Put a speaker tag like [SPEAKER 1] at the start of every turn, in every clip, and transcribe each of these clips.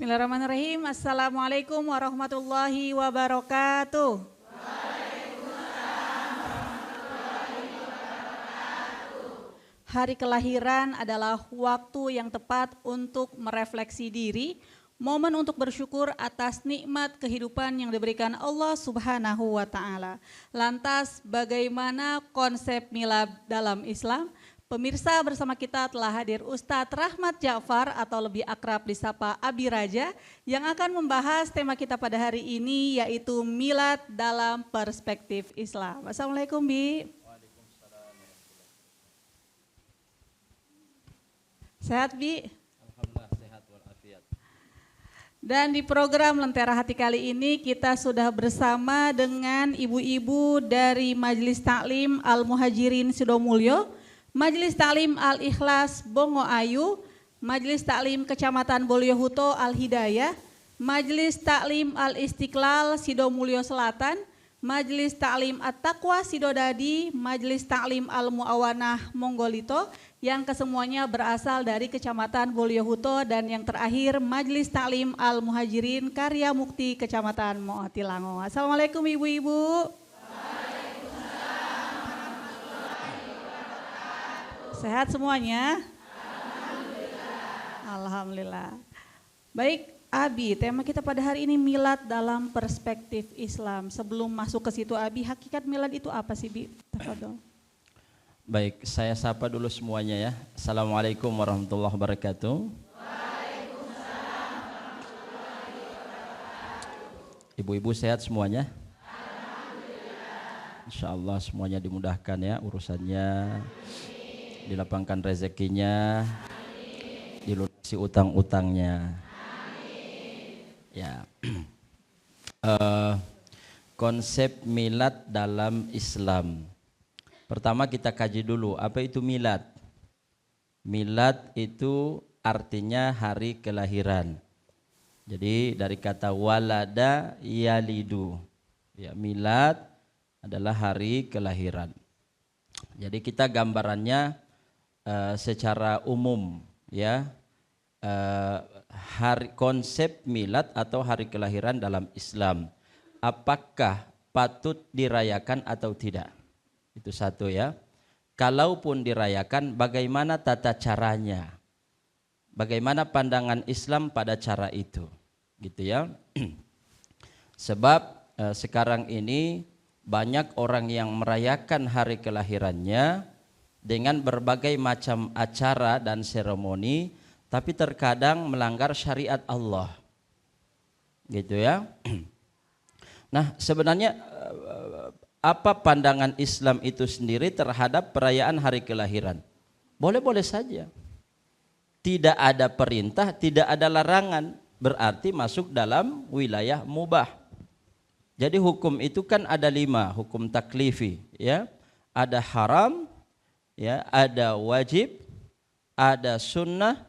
[SPEAKER 1] Bismillahirrahmanirrahim. Assalamualaikum warahmatullahi wabarakatuh. Hari kelahiran adalah waktu yang tepat untuk merefleksi diri, momen untuk bersyukur atas nikmat kehidupan yang diberikan Allah Subhanahu wa Ta'ala. Lantas, bagaimana konsep milad dalam Islam? Pemirsa, bersama kita telah hadir Ustadz Rahmat Ja'far atau lebih akrab disapa Abi Raja yang akan membahas tema kita pada hari ini, yaitu milad dalam perspektif Islam. Assalamualaikum, Bi. Sehat, Bi?
[SPEAKER 2] Alhamdulillah sehat walafiat.
[SPEAKER 1] Dan di program Lentera Hati kali ini kita sudah bersama dengan ibu-ibu dari Majelis Taklim Al-Muhajirin Sidomulyo, Majelis Taklim Al-Ikhlas Bongo Ayu, Majelis Taklim Kecamatan Bolyohuto Al-Hidayah, Majelis Taklim Al-Istiqlal Sidomulyo Selatan, Majelis Taklim At-Taqwa Sidodadi, Majelis Taklim Al-Muawanah Monggolito, yang kesemuanya berasal dari Kecamatan Bolyohuto, dan yang terakhir Majelis Taklim Al-Muhajirin Karya Mukti Kecamatan Moatilango. Assalamualaikum ibu-ibu. Sehat semuanya? Alhamdulillah. Baik, Abi, tema kita pada hari ini milad dalam perspektif Islam. Sebelum masuk ke situ, Abi, hakikat milad itu apa sih, Bi? Tafadhol.
[SPEAKER 2] Baik, saya sapa dulu semuanya ya. Assalamualaikum warahmatullahi wabarakatuh. Ibu-ibu sehat semuanya? Insya Allah semuanya dimudahkan ya urusannya, dilapangkan rezekinya, dilunasi utang-utangnya. Ya, konsep milad dalam Islam. Pertama kita kaji dulu apa itu milad. Milad itu artinya hari kelahiran. Jadi dari kata walada yalidu. Ya, milad adalah hari kelahiran. Jadi kita gambarannya secara umum ya, konsep milad atau hari kelahiran dalam Islam. Apakah patut dirayakan atau tidak? Itu satu ya. Kalaupun dirayakan, bagaimana tata caranya? Bagaimana pandangan Islam pada cara itu? Gitu ya. Sebab sekarang ini banyak orang yang merayakan hari kelahirannya dengan berbagai macam acara dan seremoni, tapi terkadang melanggar syariat Allah. Gitu ya. Nah, sebenarnya apa pandangan Islam itu sendiri terhadap perayaan hari kelahiran? Boleh-boleh saja. Tidak ada perintah, tidak ada larangan, berarti masuk dalam wilayah mubah. Jadi hukum itu kan ada 5, hukum taklifi ya. Ada haram, ya, ada wajib, ada sunnah,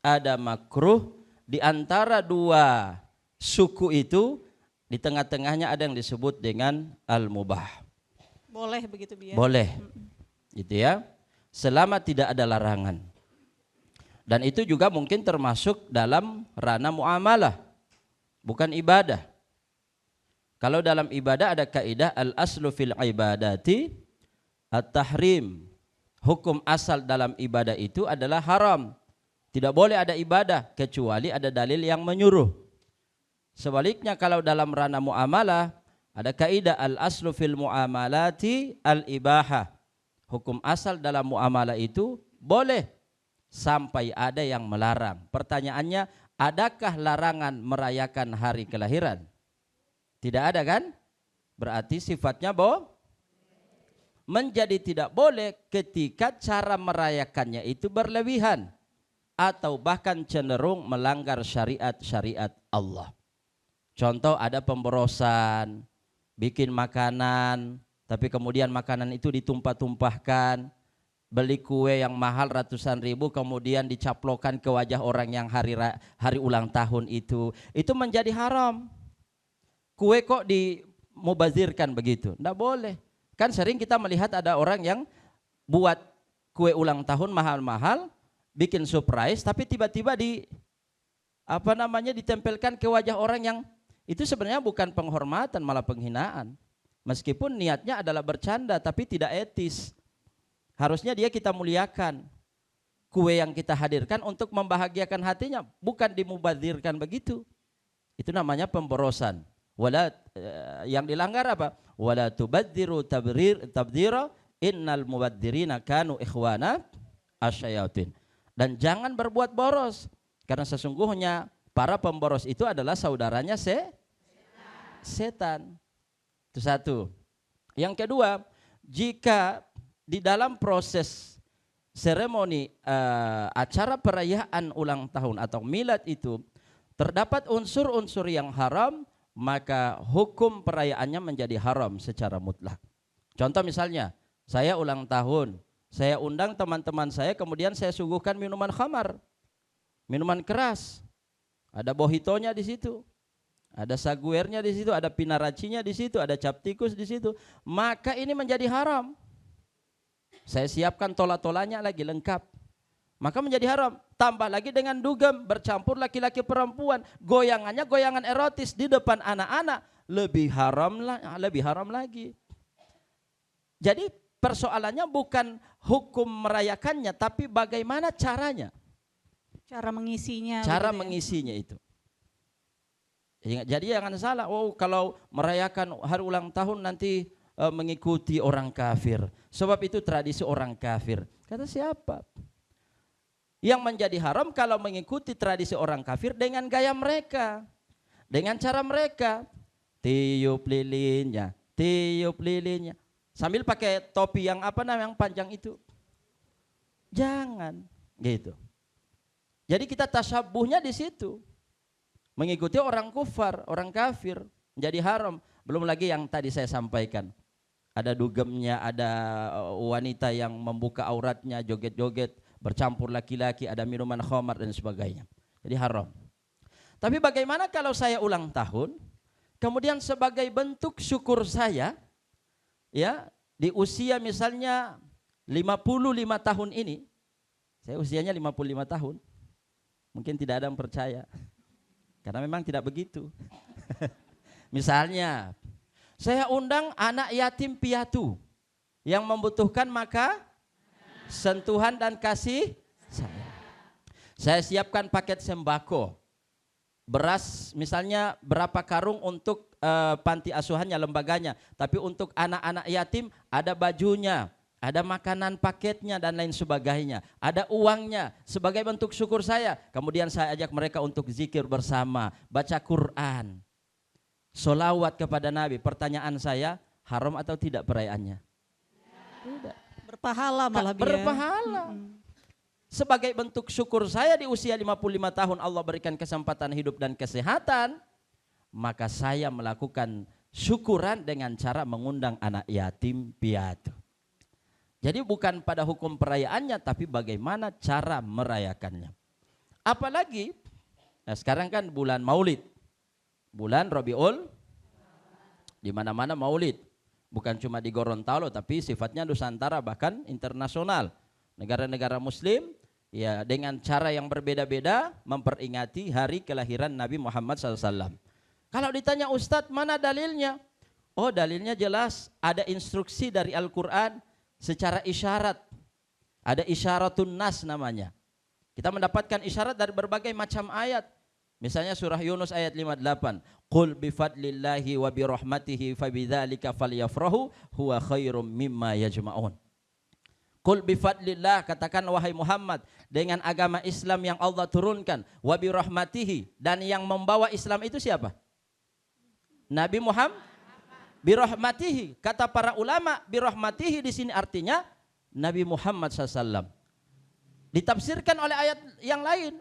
[SPEAKER 2] ada makruh. Di antara 2 suku itu, di tengah-tengahnya ada yang disebut dengan al-mubah.
[SPEAKER 1] Boleh begitu, Bi?
[SPEAKER 2] Boleh, gitu ya. Selama tidak ada larangan. Dan itu juga mungkin termasuk dalam ranah muamalah, bukan ibadah. Kalau dalam ibadah ada kaidah al-aslu fil ibadati at-tahrim. Hukum asal dalam ibadah itu adalah haram. Tidak boleh ada ibadah kecuali ada dalil yang menyuruh. Sebaliknya kalau dalam ranah muamalah ada kaidah al-aslu fil muamalati al-ibahah. Hukum asal dalam muamalah itu boleh sampai ada yang melarang. Pertanyaannya, adakah larangan merayakan hari kelahiran? Tidak ada kan? Berarti sifatnya menjadi tidak boleh ketika cara merayakannya itu berlebihan atau bahkan cenderung melanggar syariat Allah. Contoh, ada pemborosan, bikin makanan, tapi kemudian makanan itu ditumpah-tumpahkan, beli kue yang mahal ratusan ribu, kemudian dicaplokan ke wajah orang yang hari ulang tahun itu menjadi haram. Kue kok dimubazirkan begitu? Tidak boleh. Kan sering kita melihat ada orang yang buat kue ulang tahun mahal-mahal, bikin surprise, tapi tiba-tiba ditempelkan ke wajah orang yang itu sebenarnya bukan penghormatan, malah penghinaan. Meskipun niatnya adalah bercanda tapi tidak etis. Harusnya dia kita muliakan. Kue yang kita hadirkan untuk membahagiakan hatinya, bukan dimubadzirkan begitu. Itu namanya pemborosan. Yang dilanggar apa? Wala tubadziru tabdira innal mubadzirina kanu ikhwana asyayatin. Dan jangan berbuat boros, karena sesungguhnya para pemboros itu adalah saudaranya setan. Itu satu. Yang kedua, jika di dalam proses seremoni acara perayaan ulang tahun atau milad itu terdapat unsur-unsur yang haram, maka hukum perayaannya menjadi haram secara mutlak. Contoh misalnya, saya ulang tahun, saya undang teman-teman saya, kemudian saya suguhkan minuman khamar, minuman keras, ada bohitonya di situ, ada saguernya di situ, ada pinaracinya di situ, ada cap tikus di situ, maka ini menjadi haram. Saya siapkan tola-tolanya lagi lengkap, maka menjadi haram. Tambah lagi dengan dugem, bercampur laki-laki perempuan, goyangannya goyangan erotis di depan anak-anak, lebih haram lagi. Jadi persoalannya bukan hukum merayakannya, tapi bagaimana caranya.
[SPEAKER 1] Cara mengisinya.
[SPEAKER 2] Cara mengisinya itu. Jadi jangan salah, kalau merayakan hari ulang tahun nanti mengikuti orang kafir. Sebab itu tradisi orang kafir. Kata siapa? Yang menjadi haram kalau mengikuti tradisi orang kafir dengan gaya mereka, dengan cara mereka, tiup lilinnya, sambil pakai topi yang yang panjang itu. Jangan, gitu. Jadi kita tasyabuhnya di situ, mengikuti orang kufar, orang kafir, menjadi haram. Belum lagi yang tadi saya sampaikan, ada dugemnya, ada wanita yang membuka auratnya, joget-joget, bercampur laki-laki, ada minuman khamar dan sebagainya. Jadi haram. Tapi bagaimana kalau saya ulang tahun, kemudian sebagai bentuk syukur saya, ya, di usia misalnya 55 tahun ini, saya usianya 55 tahun, mungkin tidak ada yang percaya, karena memang tidak begitu. Misalnya, saya undang anak yatim piatu yang membutuhkan maka sentuhan dan kasih sayang. Saya siapkan paket sembako, beras misalnya berapa karung untuk panti asuhannya, lembaganya, tapi untuk anak-anak yatim ada bajunya, ada makanan paketnya dan lain sebagainya, ada uangnya sebagai bentuk syukur saya. Kemudian saya ajak mereka untuk zikir bersama, baca Quran, sholawat kepada Nabi. Pertanyaan saya, haram atau tidak perayaannya? Tidak.
[SPEAKER 1] Berpahala malah dia.
[SPEAKER 2] Berpahala. Sebagai bentuk syukur saya di usia 55 tahun Allah berikan kesempatan hidup dan kesehatan, maka saya melakukan syukuran dengan cara mengundang anak yatim piatu. Jadi bukan pada hukum perayaannya, tapi bagaimana cara merayakannya. Apalagi, nah sekarang kan bulan Maulid, bulan Rabiul, di mana-mana Maulid. Bukan cuma di Gorontalo, tapi sifatnya Nusantara, bahkan internasional. Negara-negara Muslim ya dengan cara yang berbeda-beda memperingati hari kelahiran Nabi Muhammad SAW. Kalau ditanya Ustadz, mana dalilnya? Oh, dalilnya jelas, ada instruksi dari Al-Quran secara isyarat. Ada isyaratun nas namanya. Kita mendapatkan isyarat dari berbagai macam ayat. Misalnya surah Yunus ayat 58. Qul bifadlillahi wa birahmatihi fabidzalika falyafrahu huwa khairum mimma yajma'un. Qul bifadlillah, katakan wahai Muhammad, dengan agama Islam yang Allah turunkan, wa birahmatihi, dan yang membawa Islam itu siapa? Nabi Muhammad. Birahmatihi, kata para ulama, birahmatihi di sini artinya Nabi Muhammad SAW. Ditafsirkan oleh ayat yang lain.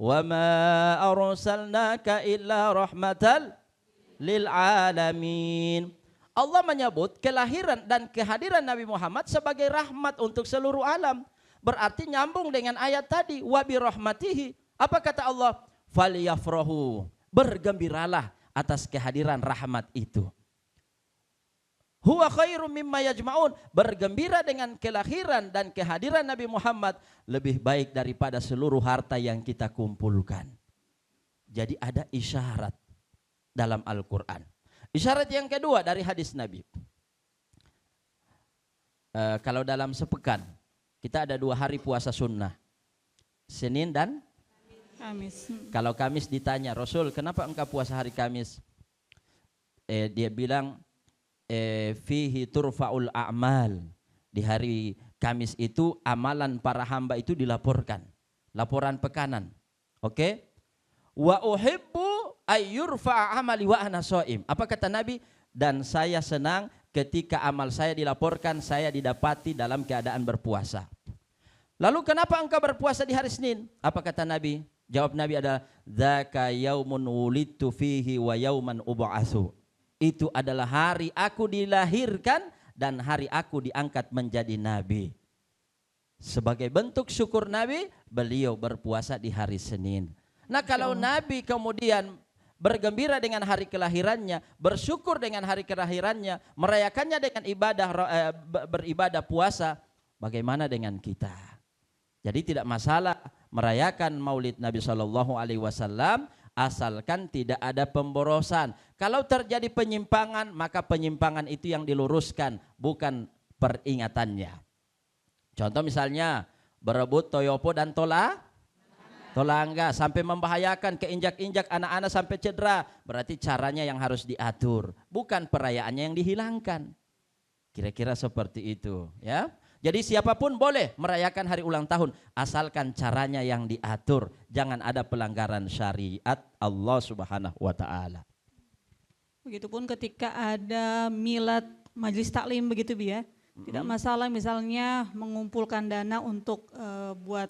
[SPEAKER 2] Wa ma arsalnaka illa rahmatal lil alamin. Allah menyebut kelahiran dan kehadiran Nabi Muhammad sebagai rahmat untuk seluruh alam. Berarti nyambung dengan ayat tadi, wa bi rahmatihi. Apa kata Allah? Falyafrahu, bergembiralah atas kehadiran rahmat itu. Huwa khairum mimma yajma'un, bergembira dengan kelahiran dan kehadiran Nabi Muhammad lebih baik daripada seluruh harta yang kita kumpulkan. Jadi ada isyarat dalam Al-Quran. Isyarat yang kedua dari hadis Nabi. Kalau dalam sepekan, kita ada 2 hari puasa sunnah. Senin dan
[SPEAKER 1] Kamis.
[SPEAKER 2] Kalau Kamis ditanya, Rasul kenapa engkau puasa hari Kamis? Dia bilang, fihi turfa'ul a'mal. Di hari Kamis itu amalan para hamba itu dilaporkan. Laporan pekanan. Oke? Wa uhibbu ayyurfa'a amali wa ana shaim. Apa kata Nabi? Dan saya senang ketika amal saya dilaporkan, saya didapati dalam keadaan berpuasa. Lalu kenapa engkau berpuasa di hari Senin? Apa kata Nabi? Jawab Nabi adalah, dzaka yaumun wulidtu fihi wa yauman ub'atsu. Itu adalah hari aku dilahirkan dan hari aku diangkat menjadi nabi. Sebagai bentuk syukur Nabi, beliau berpuasa di hari Senin. Nah, kalau Nabi kemudian bergembira dengan hari kelahirannya, bersyukur dengan hari kelahirannya, merayakannya dengan beribadah puasa, bagaimana dengan kita? Jadi tidak masalah merayakan Maulid Nabi SAW asalkan tidak ada pemborosan. Kalau terjadi penyimpangan, maka penyimpangan itu yang diluruskan, bukan peringatannya. Contoh misalnya berebut toyopo dan tolangga sampai membahayakan, keinjak-injak anak-anak sampai cedera, berarti caranya yang harus diatur, bukan perayaannya yang dihilangkan. Kira-kira seperti itu, ya. Jadi siapapun boleh merayakan hari ulang tahun asalkan caranya yang diatur, jangan ada pelanggaran syariat Allah Subhanahu wa taala.
[SPEAKER 1] Begitupun ketika ada milad majelis taklim begitu Bi ya. Tidak masalah misalnya mengumpulkan dana untuk buat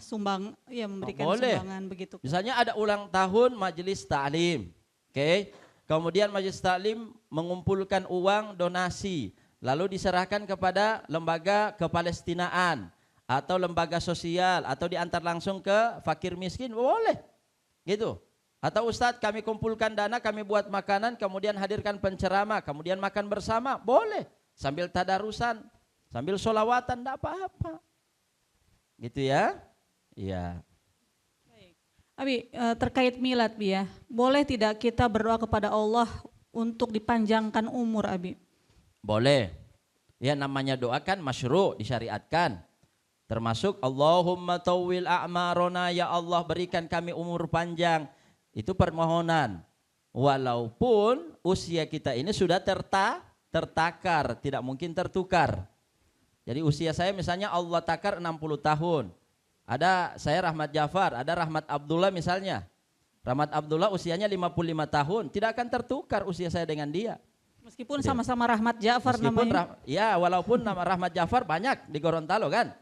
[SPEAKER 1] sumbang, ya memberikan sumbangan begitu.
[SPEAKER 2] Misalnya ada ulang tahun majelis taklim. Oke. Kemudian majelis taklim mengumpulkan uang donasi, lalu diserahkan kepada lembaga kepalestinaan atau lembaga sosial atau diantar langsung ke fakir miskin, boleh gitu. Atau Ustadz kami kumpulkan dana, kami buat makanan, kemudian hadirkan penceramah, kemudian makan bersama, boleh. Sambil tadarusan, sambil sholawatan, tidak apa-apa. Gitu ya. Iya.
[SPEAKER 1] Abi, terkait milad Bi ya, boleh tidak kita berdoa kepada Allah untuk dipanjangkan umur Abi?
[SPEAKER 2] Boleh. Ya namanya doa kan masyru', disyariatkan. Termasuk Allahumma tawwil a'marona, ya Allah berikan kami umur panjang. Itu permohonan. Walaupun usia kita ini sudah tertakar, tidak mungkin tertukar. Jadi usia saya misalnya Allah takar 60 tahun. Ada saya Rahmat Jafar, ada Rahmat Abdullah misalnya. Rahmat Abdullah usianya 55 tahun, tidak akan tertukar usia saya dengan dia.
[SPEAKER 1] Meskipun sama-sama Rahmat Jafar namanya.
[SPEAKER 2] Ya, walaupun nama Rahmat Jafar banyak di Gorontalo kan.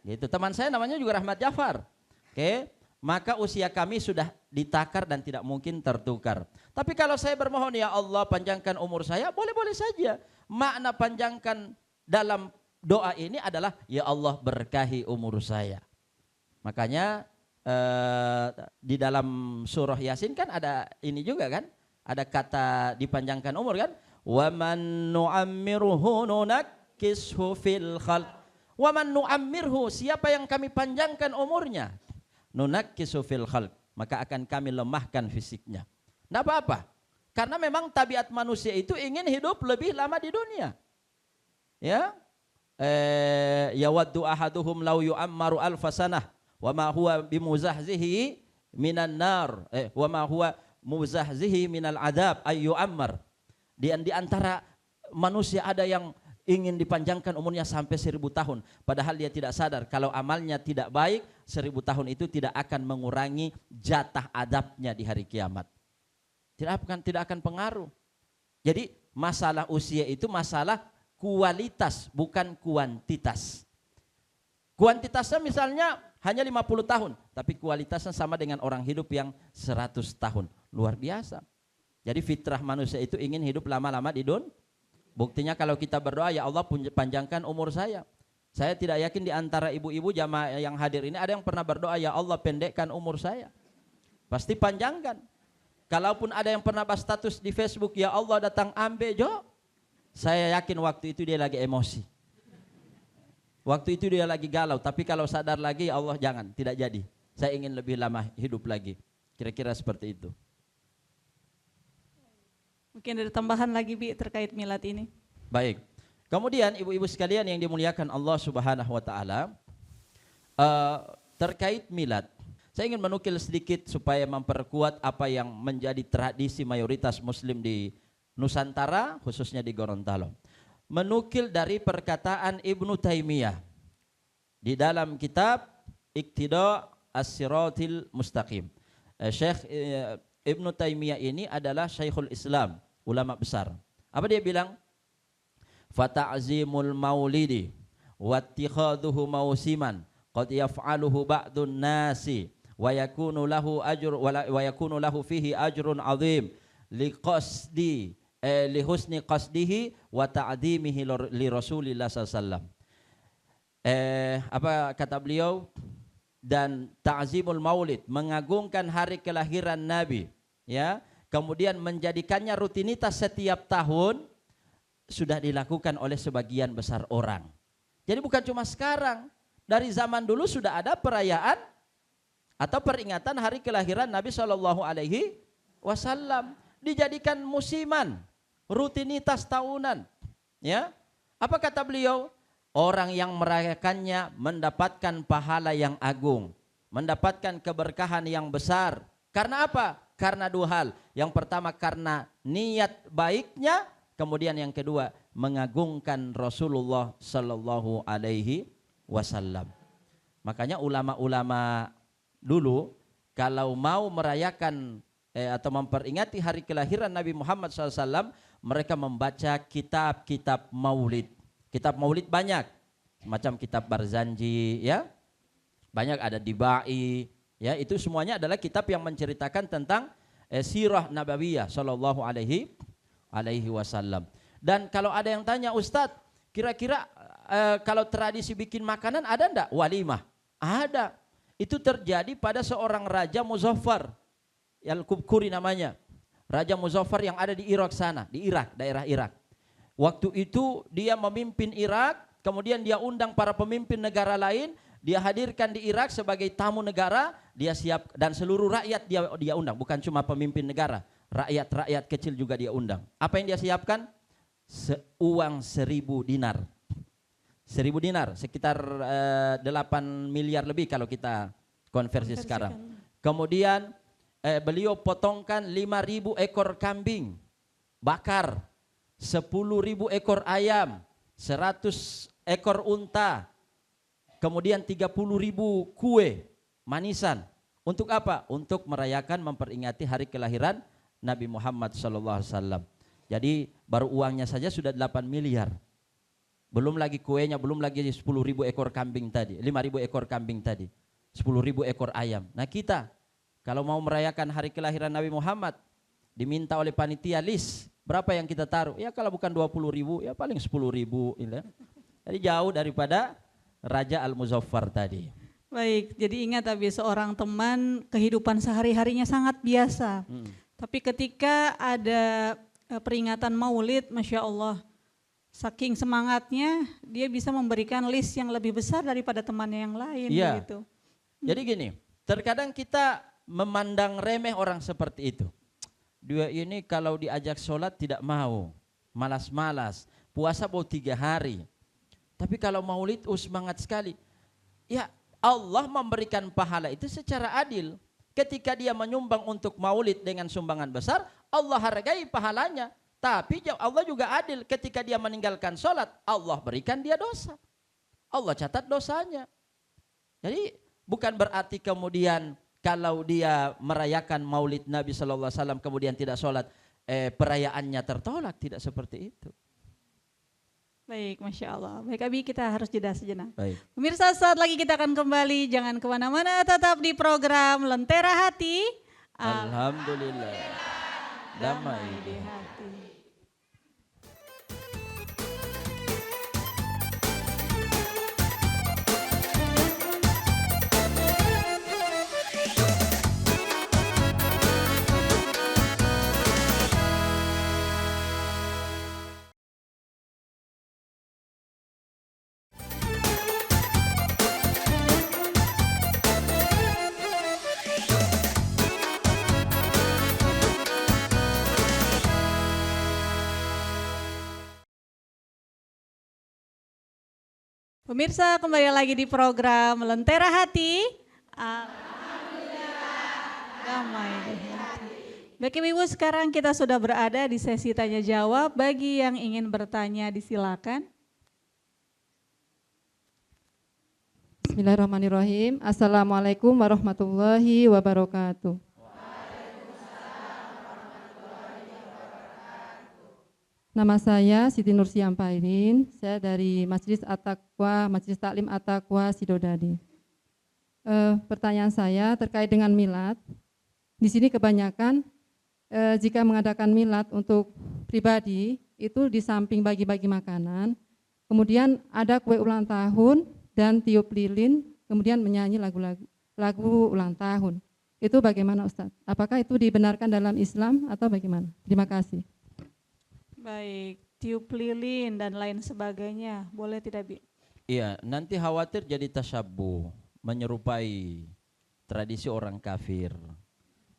[SPEAKER 2] Gitu. Teman saya namanya juga Rahmat Jafar. Oke, maka usia kami sudah ditakar dan tidak mungkin tertukar. Tapi kalau saya bermohon ya Allah panjangkan umur saya, boleh-boleh saja. Makna panjangkan dalam doa ini adalah ya Allah berkahi umur saya. Makanya di dalam surah Yasin kan ada ini juga kan, ada kata dipanjangkan umur kan. Wa man nu'ammirhu nunakkishu fil khalq. Wa man nu'ammirhu, siapa yang kami panjangkan umurnya, nunakkishu fil khalq, maka akan kami lemahkan fisiknya. Enggak apa-apa. Karena memang tabiat manusia itu ingin hidup lebih lama di dunia. Ya. Yawaddu ahaduhum law yu'ammaru alfasanah wa ma huwa bimuzahzihi minan nar wa ma huwa muzahzihi minal adab ay yu'ammar. Di antara manusia ada yang ingin dipanjangkan umurnya sampai 1000 tahun. Padahal dia tidak sadar kalau amalnya tidak baik, 1000 tahun itu tidak akan mengurangi jatah adabnya di hari kiamat. Tidak akan pengaruh. Jadi masalah usia itu masalah kualitas bukan kuantitas. Kuantitasnya misalnya hanya 50 tahun, tapi kualitasnya sama dengan orang hidup yang 100 tahun. Luar biasa. Jadi fitrah manusia itu ingin hidup lama-lama di dunia. Buktinya kalau kita berdoa, ya Allah panjangkan umur saya. Saya tidak yakin di antara ibu-ibu jamaah yang hadir ini ada yang pernah berdoa, ya Allah pendekkan umur saya. Pasti panjangkan. Kalaupun ada yang pernah bahas status di Facebook, ya Allah datang ambe jo. Saya yakin waktu itu dia lagi emosi. Waktu itu dia lagi galau, tapi kalau sadar lagi, ya Allah jangan, tidak jadi. saya ingin lebih lama hidup lagi. Kira-kira seperti itu.
[SPEAKER 1] Mungkin ada tambahan lagi Bi terkait milad ini.
[SPEAKER 2] Baik. Kemudian ibu-ibu sekalian yang dimuliakan Allah Subhanahu wa taala, terkait milad, saya ingin menukil sedikit supaya memperkuat apa yang menjadi tradisi mayoritas muslim di Nusantara, khususnya di Gorontalo. Menukil dari perkataan Ibnu Taimiyah di dalam kitab Iqtida As-Siratil Mustaqim. Syekh Ibnu Taimiyah ini adalah Syekhul Islam, ulama besar. Apa dia bilang? Fata'zimul maulidi wattikhadhuhu mausiman qad yaf'aluhu ba'dun nasi wa yakunu lahu fihi ajrun 'azim liqasdi li husni qasdihi wa ta'dhimihi li Rasulillah sallallahu alaihi wasallam. Apa kata beliau? Dan ta'zimul maulid, mengagungkan hari kelahiran Nabi, ya, kemudian menjadikannya rutinitas setiap tahun, sudah dilakukan oleh sebagian besar orang. Jadi bukan cuma sekarang, dari zaman dulu sudah ada perayaan atau peringatan hari kelahiran Nabi Shallallahu Alaihi Wasallam, dijadikan musiman, rutinitas tahunan. Ya, apa kata beliau? Orang yang merayakannya mendapatkan pahala yang agung, mendapatkan keberkahan yang besar. Karena apa? Karena dua hal. Yang pertama karena niat baiknya, kemudian yang kedua mengagungkan Rasulullah Sallallahu Alaihi Wasallam. Makanya ulama-ulama dulu kalau mau merayakan atau memperingati hari kelahiran Nabi Muhammad SAW, mereka membaca kitab-kitab maulid. Kitab maulid banyak, macam kitab Barzanji, ya, banyak, ada Dibai, ya, itu semuanya adalah kitab yang menceritakan tentang sirah nabawiyah Shallallahu Alaihi Wasallam. Dan kalau ada yang tanya, Ustadz, kira-kira kalau tradisi bikin makanan ada enggak? Walimah ada. Itu terjadi pada seorang Raja Muzaffar, Al-Kubkuri namanya, Raja Muzaffar yang ada di Irak sana, di Irak, daerah Irak. Waktu itu dia memimpin Irak, kemudian dia undang para pemimpin negara lain, dia hadirkan di Irak sebagai tamu negara, dia siap, dan seluruh rakyat dia undang, bukan cuma pemimpin negara, rakyat kecil juga dia undang. Apa yang dia siapkan? Uang 1.000 dinar. 1.000 dinar, sekitar 8 miliar lebih kalau kita konversi sekarang. Kemudian beliau potongkan 5.000 ekor kambing bakar, 10.000 ekor ayam, 100 ekor unta, kemudian 30.000 kue manisan. Untuk apa? Untuk merayakan, memperingati hari kelahiran Nabi Muhammad SAW. Jadi baru uangnya saja sudah 8 miliar. Belum lagi kuenya, belum lagi 10.000 ekor kambing tadi, 5.000 ekor kambing tadi, 10.000 ekor ayam. Nah kita kalau mau merayakan hari kelahiran Nabi Muhammad, diminta oleh panitia list, berapa yang kita taruh? Ya kalau bukan 20.000, ya paling 10.000. Ya. Jadi jauh daripada Raja Al-Muzaffar tadi.
[SPEAKER 1] Baik, jadi ingat Abi, seorang teman kehidupan sehari-harinya sangat biasa. Tapi ketika ada peringatan maulid, Masya Allah, saking semangatnya dia bisa memberikan list yang lebih besar daripada temannya yang lain.
[SPEAKER 2] Ya.
[SPEAKER 1] Gitu.
[SPEAKER 2] Jadi gini, terkadang kita memandang remeh orang seperti itu. Dia ini kalau diajak sholat tidak mau, malas-malas, puasa baru 3 hari. Tapi kalau maulid semangat sekali. Ya Allah memberikan pahala itu secara adil. Ketika dia menyumbang untuk maulid dengan sumbangan besar, Allah hargai pahalanya. Tapi Allah juga adil, ketika dia meninggalkan sholat, Allah berikan dia dosa. Allah catat dosanya. Jadi bukan berarti kemudian kalau dia merayakan maulid Nabi SAW kemudian tidak sholat, perayaannya tertolak, tidak seperti itu.
[SPEAKER 1] Baik, Masya Allah. Baik Abi, kita harus jeda sejenak.
[SPEAKER 2] Baik.
[SPEAKER 1] Pemirsa, saat lagi kita akan kembali, jangan kemana-mana, tetap di program Lentera Hati.
[SPEAKER 2] Alhamdulillah, damai
[SPEAKER 1] di hati. Pemirsa, kembali lagi di program Lentera Hati. Damai di hati. Baik Ibu, sekarang kita sudah berada di sesi tanya jawab. Bagi yang ingin bertanya disilakan.
[SPEAKER 3] Bismillahirrahmanirrahim. Assalamualaikum warahmatullahi wabarakatuh. Nama saya Siti Nursi Ampairin, saya dari Majelis At-Taqwa, Majelis Taklim At-Taqwa Sidodadi. Pertanyaan saya terkait dengan milad. Di sini kebanyakan jika mengadakan milad untuk pribadi itu di samping bagi-bagi makanan, kemudian ada kue ulang tahun dan tiup lilin, kemudian menyanyi lagu ulang tahun. Itu bagaimana Ustaz? Apakah itu dibenarkan dalam Islam atau bagaimana? Terima kasih.
[SPEAKER 1] Baik, tiup lilin dan lain sebagainya, boleh tidak Bi?
[SPEAKER 2] Iya, nanti khawatir jadi tasyabuh, menyerupai tradisi orang kafir.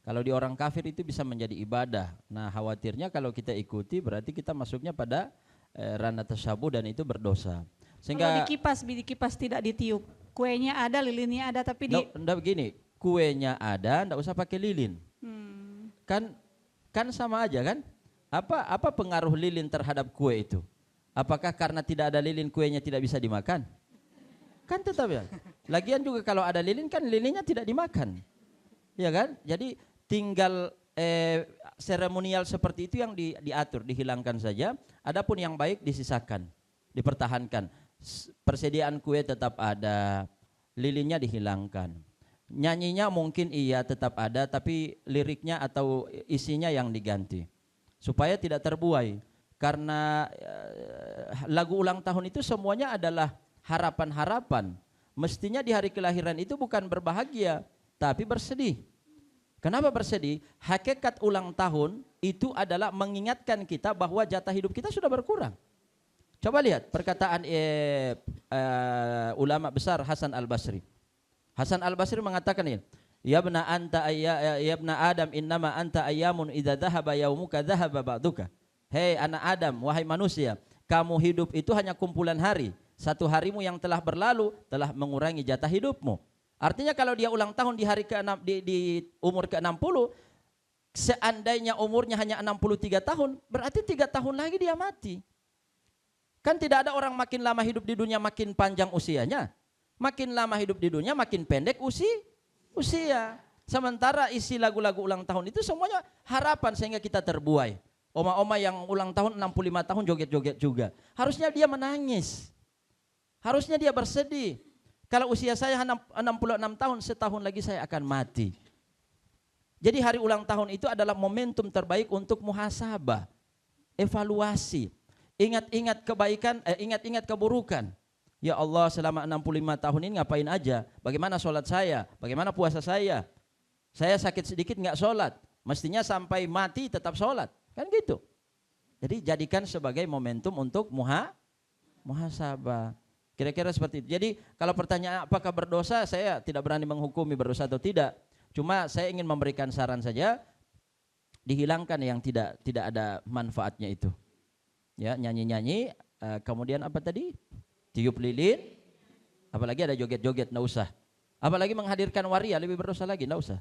[SPEAKER 2] Kalau di orang kafir itu bisa menjadi ibadah. Nah, khawatirnya kalau kita ikuti berarti kita masuknya pada ranah tasyabuh dan itu berdosa.
[SPEAKER 1] Sehingga kalau dikipas tidak ditiup. Kuenya ada, lilinnya ada tapi
[SPEAKER 2] enggak begini, kuenya ada, enggak usah pakai lilin. Kan sama aja kan? Apa pengaruh lilin terhadap kue itu? Apakah karena tidak ada lilin kuenya tidak bisa dimakan? Kan tetap ya. Lagian juga kalau ada lilin kan lilinnya tidak dimakan. Ya kan? Jadi tinggal seremonial seperti itu yang diatur, dihilangkan saja. Adapun yang baik disisakan, dipertahankan. Persediaan kue tetap ada, lilinnya dihilangkan. Nyanyinya mungkin iya tetap ada, tapi liriknya atau isinya yang diganti. Supaya tidak terbuai, karena lagu ulang tahun itu semuanya adalah harapan-harapan. Mestinya di hari kelahiran itu bukan berbahagia, tapi bersedih. Kenapa bersedih? Hakikat ulang tahun itu adalah mengingatkan kita bahwa jatah hidup kita sudah berkurang. Coba lihat perkataan ulama besar Hasan Al-Basri. Hasan Al-Basri mengatakan ini, Ya ibna Adam innama anta ayyamun idza dhahaba yaumuka dhahaba ba'duka. Hei anak Adam, wahai manusia, kamu hidup itu hanya kumpulan hari. Satu harimu yang telah berlalu telah mengurangi jatah hidupmu. Artinya kalau dia ulang tahun di hari ke-6 di umur ke-60, seandainya umurnya hanya 63 tahun, berarti 3 tahun lagi dia mati. Kan tidak ada orang makin lama hidup di dunia makin panjang usianya. Makin lama hidup di dunia makin pendek usia. Sementara isi lagu-lagu ulang tahun itu semuanya harapan sehingga kita terbuai. Oma-oma yang ulang tahun 65 tahun joget-joget juga. Harusnya dia menangis. Harusnya dia bersedih. Kalau usia saya 66 tahun, setahun lagi saya akan mati. Jadi hari ulang tahun itu adalah momentum terbaik untuk muhasabah, evaluasi. Ingat-ingat kebaikan, ingat-ingat keburukan. Ya Allah, selama 65 tahun ini ngapain aja? Bagaimana sholat saya? Bagaimana puasa saya? Saya sakit sedikit nggak sholat. Mestinya sampai mati tetap sholat. Kan gitu. Jadi jadikan sebagai momentum untuk muhasabah. Kira-kira seperti itu. Jadi kalau pertanyaan apakah berdosa, saya tidak berani menghukumi berdosa atau tidak. Cuma saya ingin memberikan saran saja, dihilangkan yang tidak ada manfaatnya itu. Ya, nyanyi-nyanyi, kemudian apa tadi? Tiup lilin, apalagi ada joget-joget, enggak usah. Apalagi menghadirkan waria, lebih berdosa lagi, enggak usah.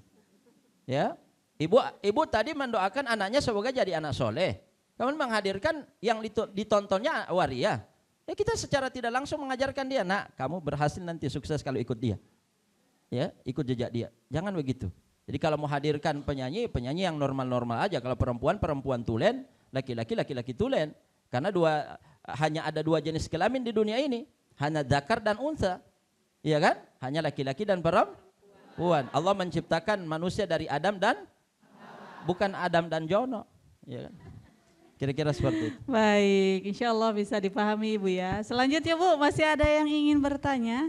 [SPEAKER 2] Ya, ibu tadi mendoakan anaknya semoga jadi anak soleh. Kamu menghadirkan yang ditontonnya waria. Ya kita secara tidak langsung mengajarkan dia, nak, kamu berhasil nanti sukses kalau ikut dia. Ya, ikut jejak dia. Jangan begitu. Jadi kalau mau hadirkan penyanyi yang normal-normal aja. Kalau perempuan tulen, laki-laki tulen. Karena hanya ada 2 jenis kelamin di dunia ini, hanya dzakar dan unsa. Iya kan? Hanya laki-laki dan perempuan. Allah menciptakan manusia dari Adam dan bukan Adam dan Jono. Iya kan? Kira-kira seperti itu.
[SPEAKER 1] Baik, insya Allah bisa dipahami Ibu ya. Selanjutnya Bu, masih ada yang ingin bertanya?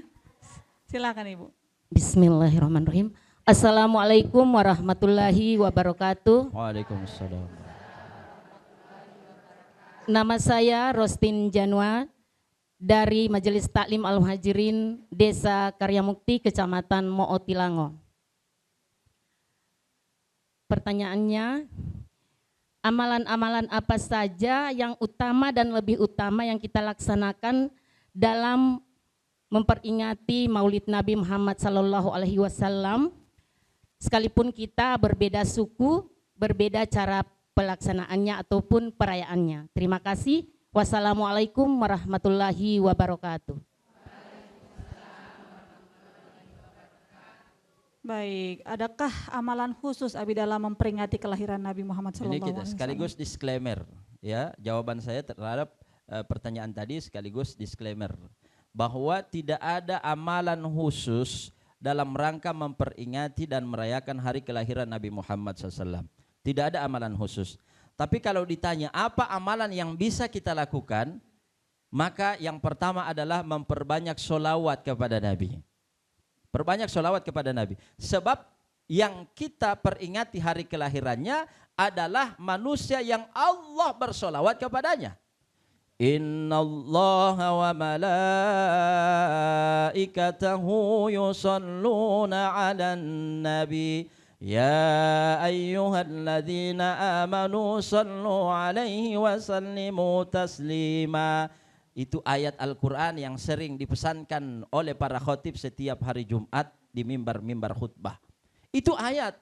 [SPEAKER 1] Silakan Ibu.
[SPEAKER 4] Bismillahirrahmanirrahim. Assalamualaikum warahmatullahi wabarakatuh.
[SPEAKER 2] Waalaikumsalam.
[SPEAKER 4] Nama saya Rostin Janwa dari Majelis Taklim Al-Muhajirin Desa Karyamukti, Kecamatan Mootilango. Pertanyaannya, amalan-amalan apa saja yang utama dan lebih utama yang kita laksanakan dalam memperingati Maulid Nabi Muhammad Sallallahu Alaihi Wasallam, sekalipun kita berbeda suku, berbeda cara pelaksanaannya ataupun perayaannya. Terima kasih. Wassalamualaikum warahmatullahi wabarakatuh.
[SPEAKER 1] Baik, adakah amalan khusus Abi dalam memperingati kelahiran Nabi Muhammad
[SPEAKER 2] Ini
[SPEAKER 1] SAW?
[SPEAKER 2] kita sekaligus disclaimer ya, jawaban saya terhadap pertanyaan tadi sekaligus disclaimer bahwa tidak ada amalan khusus dalam rangka memperingati dan merayakan hari kelahiran Nabi Muhammad SAW. Tidak ada amalan khusus. Tapi kalau ditanya apa amalan yang bisa kita lakukan, maka yang pertama adalah memperbanyak sholawat kepada Nabi. Perbanyak sholawat kepada Nabi. Sebab yang kita peringati hari kelahirannya adalah manusia yang Allah bersolawat kepadanya. Inna Allah wa malaikatahu yusalluna ala nabi. Ya ayyuhalladzina amanu sallu alaihi wa sallimu taslima. Itu ayat Al-Quran yang sering dipesankan oleh para khotib setiap hari Jumat di mimbar-mimbar khutbah. Itu ayat.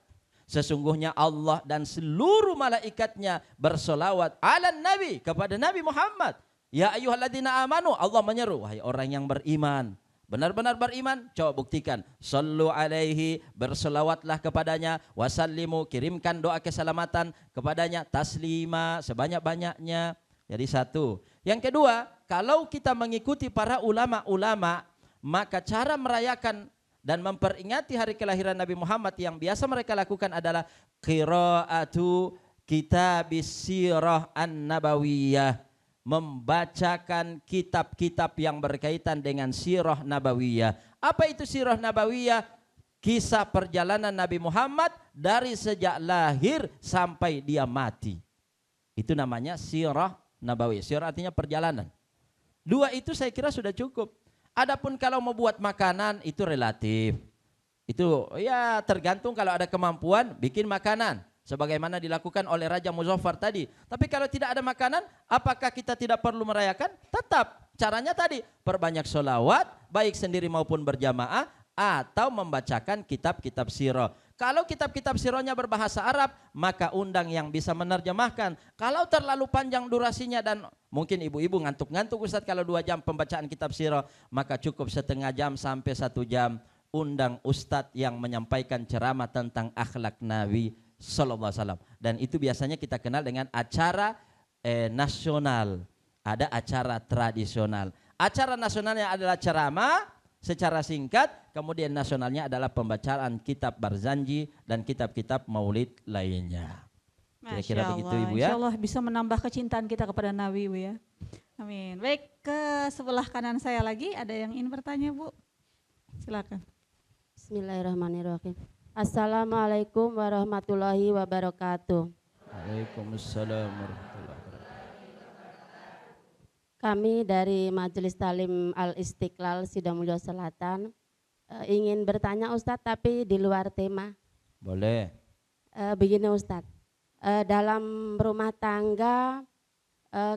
[SPEAKER 2] Sesungguhnya Allah dan seluruh malaikatnya bersolawat ala Nabi, kepada Nabi Muhammad. Ya ayyuhalladzina amanu, Allah menyeru, wahai orang yang beriman. Benar-benar beriman, coba buktikan. Sallu alaihi, bersolawatlah kepadanya. Wasallimu, kirimkan doa keselamatan kepadanya. Taslima, sebanyak-banyaknya. Jadi satu. Yang kedua, kalau kita mengikuti para ulama-ulama, maka cara merayakan dan memperingati hari kelahiran Nabi Muhammad yang biasa mereka lakukan adalah qiraatu kitabis sirah an-nabawiyah, membacakan kitab-kitab yang berkaitan dengan sirah nabawiyah. Apa itu sirah nabawiyah? Kisah perjalanan Nabi Muhammad dari sejak lahir sampai dia mati. Itu namanya sirah nabawiyah. Sirah artinya perjalanan. Dua itu saya kira sudah cukup. Adapun kalau mau buat makanan itu relatif. Itu ya tergantung, kalau ada kemampuan bikin makanan. Sebagaimana dilakukan oleh Raja Muzaffar tadi. Tapi kalau tidak ada makanan, apakah kita tidak perlu merayakan? Tetap. Caranya tadi, perbanyak sholawat, baik sendiri maupun berjamaah, atau membacakan kitab-kitab sirah. Kalau kitab-kitab sirahnya berbahasa Arab, maka undang yang bisa menerjemahkan. Kalau terlalu panjang durasinya dan mungkin ibu-ibu ngantuk-ngantuk Ustaz kalau 2 jam pembacaan kitab sirah, maka cukup setengah jam sampai 1 jam. Undang Ustadz yang menyampaikan ceramah tentang akhlak Nabi Sallallahu Alaihi Wasallam. Dan itu biasanya kita kenal dengan acara nasional. Ada acara tradisional. Acara nasionalnya adalah ceramah secara singkat, kemudian nasionalnya adalah pembacaan kitab Barzanji dan kitab-kitab maulid lainnya. Kira-kira begitu Ibu ya.
[SPEAKER 1] Insya Allah bisa menambah kecintaan kita kepada Nabi Ibu ya. Amin. Baik, ke sebelah kanan saya lagi ada yang ingin bertanya Bu. Silakan.
[SPEAKER 5] Bismillahirrahmanirrahim. Assalamualaikum warahmatullahi wabarakatuh.
[SPEAKER 2] Waalaikumsalam warahmatullahi wabarakatuh.
[SPEAKER 5] Kami dari Majelis Talim Al-Istiqlal Sidomulyo Selatan ingin bertanya Ustadz tapi di luar tema.
[SPEAKER 2] Boleh.
[SPEAKER 5] Begini Ustadz, dalam rumah tangga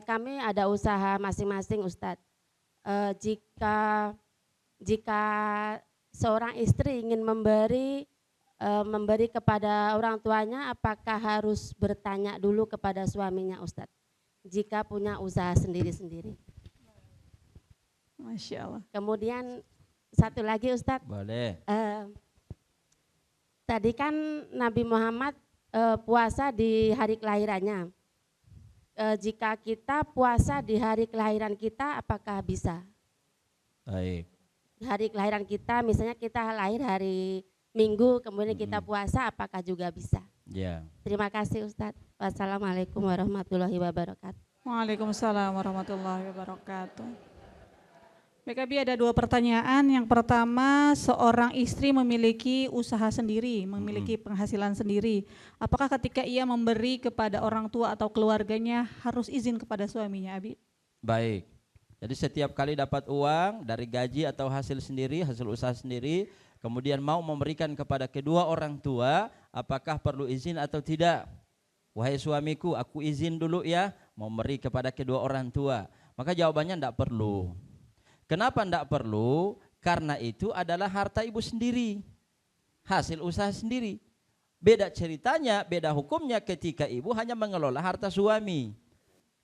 [SPEAKER 5] kami ada usaha masing-masing Ustadz. Jika seorang istri ingin memberi kepada orang tuanya, apakah harus bertanya dulu kepada suaminya Ustadz jika punya usaha sendiri-sendiri?
[SPEAKER 1] Masya Allah.
[SPEAKER 5] Kemudian satu lagi Ustadz,
[SPEAKER 2] Boleh.
[SPEAKER 5] tadi kan Nabi Muhammad puasa di hari kelahirannya. Jika kita puasa di hari kelahiran kita, apakah bisa?
[SPEAKER 2] Baik.
[SPEAKER 5] Hari kelahiran kita, misalnya kita lahir hari Minggu, kemudian kita puasa, apakah juga bisa?
[SPEAKER 2] Ya.
[SPEAKER 5] Terima kasih Ustadz. Wassalamualaikum warahmatullahi wabarakatuh.
[SPEAKER 1] Waalaikumsalam warahmatullahi wabarakatuh. BKB ada 2 pertanyaan. Yang pertama, seorang istri memiliki usaha sendiri, memiliki penghasilan sendiri. Apakah ketika ia memberi kepada orang tua atau keluarganya harus izin kepada suaminya, Abi?
[SPEAKER 2] Baik. Jadi setiap kali dapat uang dari gaji atau hasil sendiri, hasil usaha sendiri, kemudian mau memberikan kepada kedua orang tua, apakah perlu izin atau tidak? Wahai suamiku, aku izin dulu ya, mau memberi kepada kedua orang tua. Maka jawabannya tidak perlu. Kenapa tidak perlu? Karena itu adalah harta ibu sendiri, hasil usaha sendiri. Beda ceritanya, beda hukumnya ketika ibu hanya mengelola harta suami.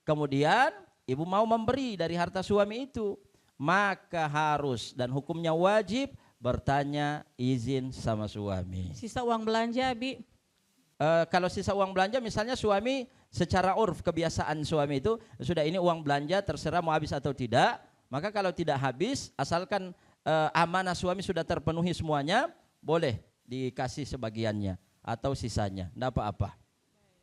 [SPEAKER 2] Kemudian ibu mau memberi dari harta suami itu, maka harus dan hukumnya wajib bertanya izin sama suami.
[SPEAKER 1] Sisa uang belanja, Bi.
[SPEAKER 2] Kalau sisa uang belanja misalnya suami secara urf kebiasaan suami itu sudah ini uang belanja terserah mau habis atau tidak, maka kalau tidak habis asalkan amanah suami sudah terpenuhi semuanya, boleh dikasih sebagiannya atau sisanya, tidak apa-apa,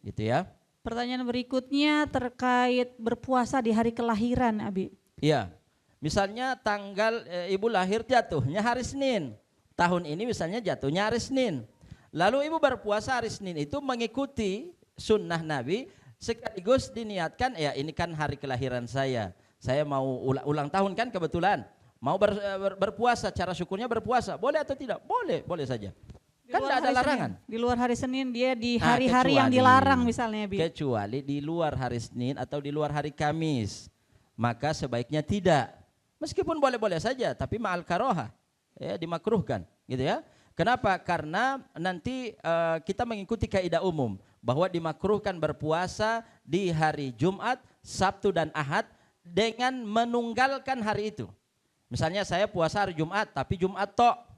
[SPEAKER 2] gitu ya.
[SPEAKER 1] Pertanyaan berikutnya terkait berpuasa di hari kelahiran, Abi.
[SPEAKER 2] Iya, misalnya tanggal ibu lahir jatuhnya hari Senin, tahun ini misalnya jatuhnya hari Senin, lalu ibu berpuasa hari Senin itu mengikuti sunnah Nabi, sekaligus diniatkan ya ini kan hari kelahiran saya mau ulang tahun kan kebetulan, mau berpuasa, cara syukurnya berpuasa, boleh atau tidak? Boleh, boleh saja. Kan tidak ada larangan.
[SPEAKER 1] Di luar hari Senin dia di hari-hari yang dilarang misalnya, Bi.
[SPEAKER 2] Kecuali di luar hari Senin atau di luar hari Kamis, maka sebaiknya tidak. Meskipun boleh-boleh saja, tapi ma'al karoha, ya, dimakruhkan, gitu ya. Kenapa? Karena nanti kita mengikuti kaidah umum bahwa dimakruhkan berpuasa di hari Jumat, Sabtu dan Ahad dengan menunggalkan hari itu. Misalnya saya puasa hari Jumat, tapi Jumat tok.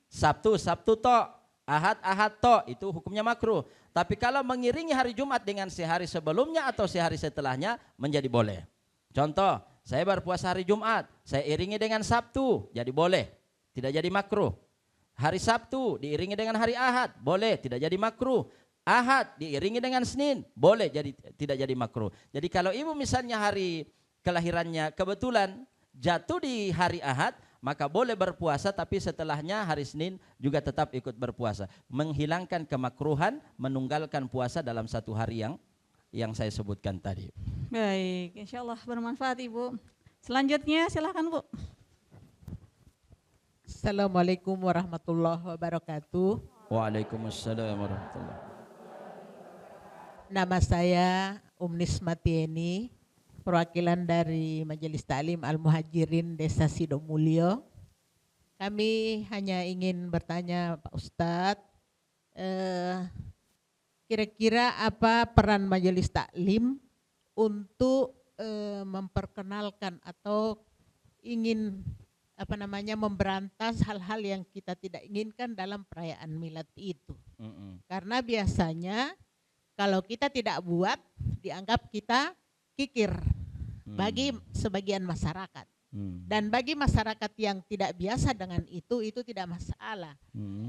[SPEAKER 2] Sabtu tok, Ahad tok, itu hukumnya makruh. Tapi kalau mengiringi hari Jumat dengan sehari sebelumnya atau sehari setelahnya menjadi boleh. Contoh, saya berpuasa hari Jumat, saya iringi dengan Sabtu, jadi boleh, tidak jadi makruh. Hari Sabtu diiringi dengan hari Ahad, boleh, tidak jadi makruh. Ahad diiringi dengan Senin, boleh, jadi tidak jadi makruh. Jadi kalau ibu misalnya hari kelahirannya kebetulan jatuh di hari Ahad, maka boleh berpuasa, tapi setelahnya hari Senin juga tetap ikut berpuasa. Menghilangkan kemakruhan menunggalkan puasa dalam satu hari yang saya sebutkan tadi.
[SPEAKER 1] Baik, insya Allah bermanfaat, Ibu. Selanjutnya silakan, Bu.
[SPEAKER 6] Assalamualaikum warahmatullahi wabarakatuh.
[SPEAKER 2] Waalaikumsalam warahmatullahi.
[SPEAKER 6] Nama saya Nismatieni, perwakilan dari Majelis Ta'lim Al-Muhajirin Desa Sidomulyo. Kami hanya ingin bertanya Pak Ustadz, kira-kira apa peran Majelis Ta'lim untuk memperkenalkan atau ingin memberantas hal-hal yang kita tidak inginkan dalam perayaan milad itu. Karena biasanya kalau kita tidak buat dianggap kita kikir bagi sebagian masyarakat. Dan bagi masyarakat yang tidak biasa dengan itu tidak masalah.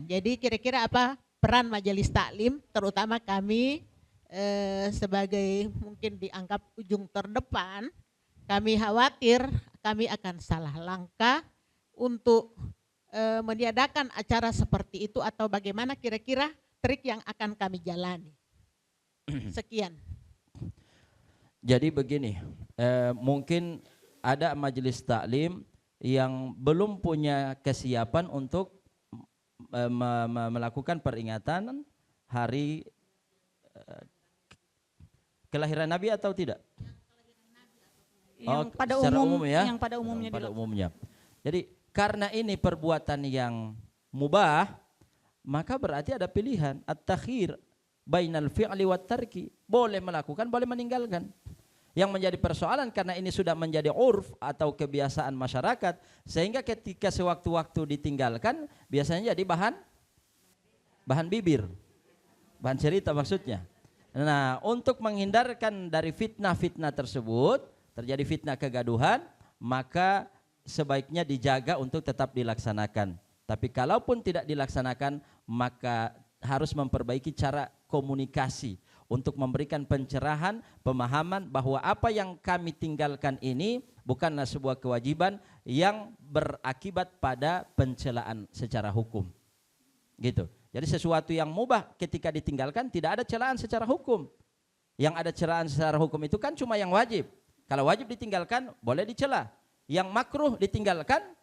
[SPEAKER 6] Jadi kira-kira apa peran Majelis Taklim, terutama kami sebagai mungkin dianggap ujung terdepan, kami khawatir kami akan salah langkah untuk meniadakan acara seperti itu, atau bagaimana kira-kira trik yang akan kami jalani. Sekian.
[SPEAKER 2] Jadi begini, mungkin ada majelis taklim yang belum punya kesiapan untuk melakukan peringatan hari kelahiran Nabi atau tidak?
[SPEAKER 1] Yang pada
[SPEAKER 2] umum ya?
[SPEAKER 1] Yang pada umumnya.
[SPEAKER 2] Pada umumnya. Jadi karena ini perbuatan yang mubah, maka berarti ada pilihan at-takhir bainal fi'li wat tarki, boleh melakukan, boleh meninggalkan. Yang menjadi persoalan karena ini sudah menjadi urf atau kebiasaan masyarakat, sehingga ketika sewaktu-waktu ditinggalkan biasanya jadi bahan bibir, bahan cerita maksudnya. Nah, untuk menghindarkan dari fitnah-fitnah tersebut, terjadi fitnah kegaduhan, maka sebaiknya dijaga untuk tetap dilaksanakan. Tapi kalaupun tidak dilaksanakan, maka harus memperbaiki cara komunikasi untuk memberikan pencerahan, pemahaman bahwa apa yang kami tinggalkan ini bukanlah sebuah kewajiban yang berakibat pada pencelaan secara hukum. Gitu. Jadi sesuatu yang mubah ketika ditinggalkan tidak ada celaan secara hukum. Yang ada celaan secara hukum itu kan cuma yang wajib. Kalau wajib ditinggalkan boleh dicela. Yang makruh ditinggalkan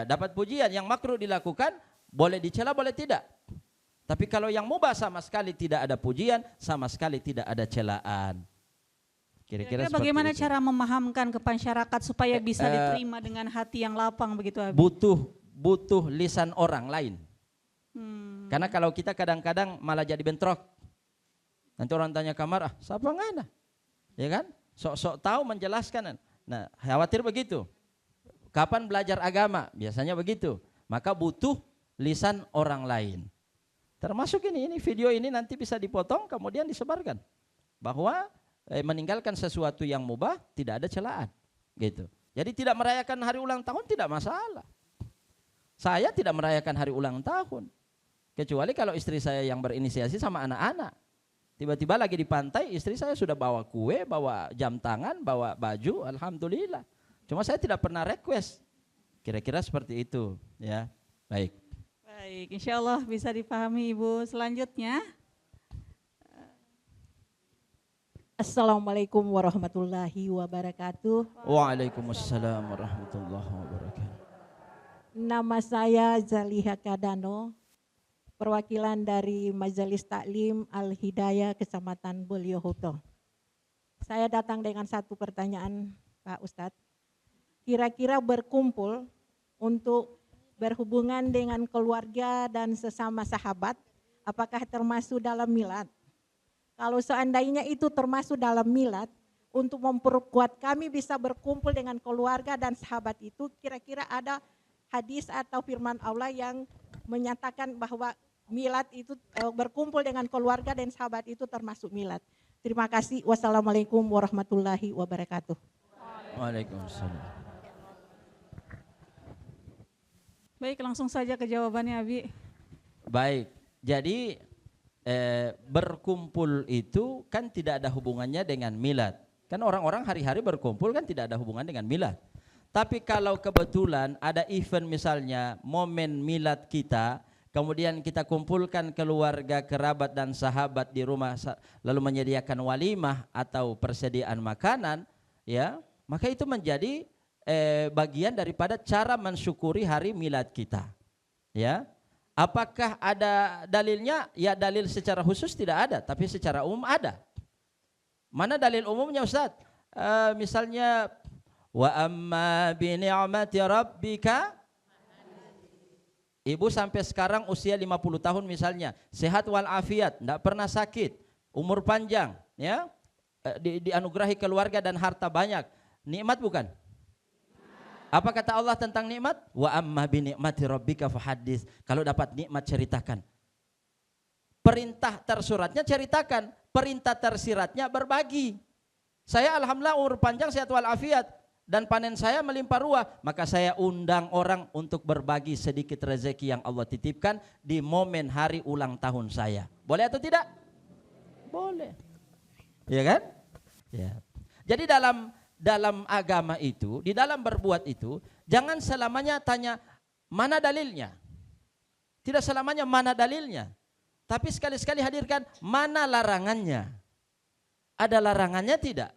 [SPEAKER 2] dapat pujian, yang makruh dilakukan boleh dicela, boleh tidak. Tapi kalau yang mubah sama sekali tidak ada pujian, sama sekali tidak ada celaan. Kira-kira
[SPEAKER 1] Kira-kira bagaimana
[SPEAKER 2] seperti itu.
[SPEAKER 1] cara memahamkan ke masyarakat supaya bisa diterima dengan hati yang lapang begitu Abi?
[SPEAKER 2] Butuh lisan orang lain. Karena kalau kita kadang-kadang malah jadi bentrok. Nanti orang tanya kamar, siapa ngana? Ya kan? Sok-sok tahu menjelaskan. Nah, khawatir begitu. Kapan belajar agama? Biasanya begitu. Maka butuh lisan orang lain. Termasuk ini video ini nanti bisa dipotong kemudian disebarkan. Bahwa meninggalkan sesuatu yang mubah tidak ada celaan. Gitu. Jadi tidak merayakan hari ulang tahun tidak masalah. Saya tidak merayakan hari ulang tahun. Kecuali kalau istri saya yang berinisiasi sama anak-anak. Tiba-tiba lagi di pantai, istri saya sudah bawa kue, bawa jam tangan, bawa baju, alhamdulillah. Cuma saya tidak pernah request. Kira-kira seperti itu, ya. Baik.
[SPEAKER 1] Baik, insya Allah bisa dipahami Ibu. Selanjutnya.
[SPEAKER 7] Assalamualaikum warahmatullahi wabarakatuh.
[SPEAKER 2] Waalaikumsalam warahmatullahi wabarakatuh.
[SPEAKER 7] Nama saya Zaliha Kadano, perwakilan dari Majelis Taklim Al-Hidayah Kecamatan Boliohoto. Saya datang dengan satu pertanyaan Pak Ustadz. Kira-kira berkumpul untuk berhubungan dengan keluarga dan sesama sahabat, apakah termasuk dalam milad? Kalau seandainya itu termasuk dalam milad, untuk memperkuat kami bisa berkumpul dengan keluarga dan sahabat itu, kira-kira ada hadis atau firman Allah yang menyatakan bahwa milad itu berkumpul dengan keluarga dan sahabat itu termasuk milad. Terima kasih. Wassalamualaikum warahmatullahi wabarakatuh.
[SPEAKER 2] Waalaikumsalam.
[SPEAKER 1] Baik, langsung saja ke jawabannya Abi.
[SPEAKER 2] Baik, jadi berkumpul itu kan tidak ada hubungannya dengan milad. Kan orang-orang hari-hari berkumpul kan tidak ada hubungan dengan milad. Tapi kalau kebetulan ada event misalnya momen milad kita, kemudian kita kumpulkan keluarga, kerabat dan sahabat di rumah lalu menyediakan walimah atau persediaan makanan, ya, maka itu menjadi bagian daripada cara mensyukuri hari milad kita. Ya. Apakah ada dalilnya? Ya, dalil secara khusus tidak ada, tapi secara umum ada. Mana dalil umumnya Ustaz? Misalnya wa amma bi ni'mati rabbika. Ibu sampai sekarang usia 50 tahun misalnya, sehat walafiat, tidak pernah sakit, umur panjang, ya, dianugerahi keluarga dan harta banyak. Nikmat bukan? Apa kata Allah tentang nikmat? Wa amma bi ni'mati rabbika fahaddits. Kalau dapat nikmat ceritakan. Perintah tersuratnya ceritakan, perintah tersiratnya berbagi. Saya alhamdulillah umur panjang, sehat walafiat dan panen saya melimpah ruah, maka saya undang orang untuk berbagi sedikit rezeki yang Allah titipkan di momen hari ulang tahun saya. Boleh atau tidak? Boleh. Ya kan? Ya. Jadi dalam agama itu, di dalam berbuat itu, jangan selamanya tanya mana dalilnya. Tidak selamanya mana dalilnya. Tapi sekali-sekali hadirkan mana larangannya. Ada larangannya tidak?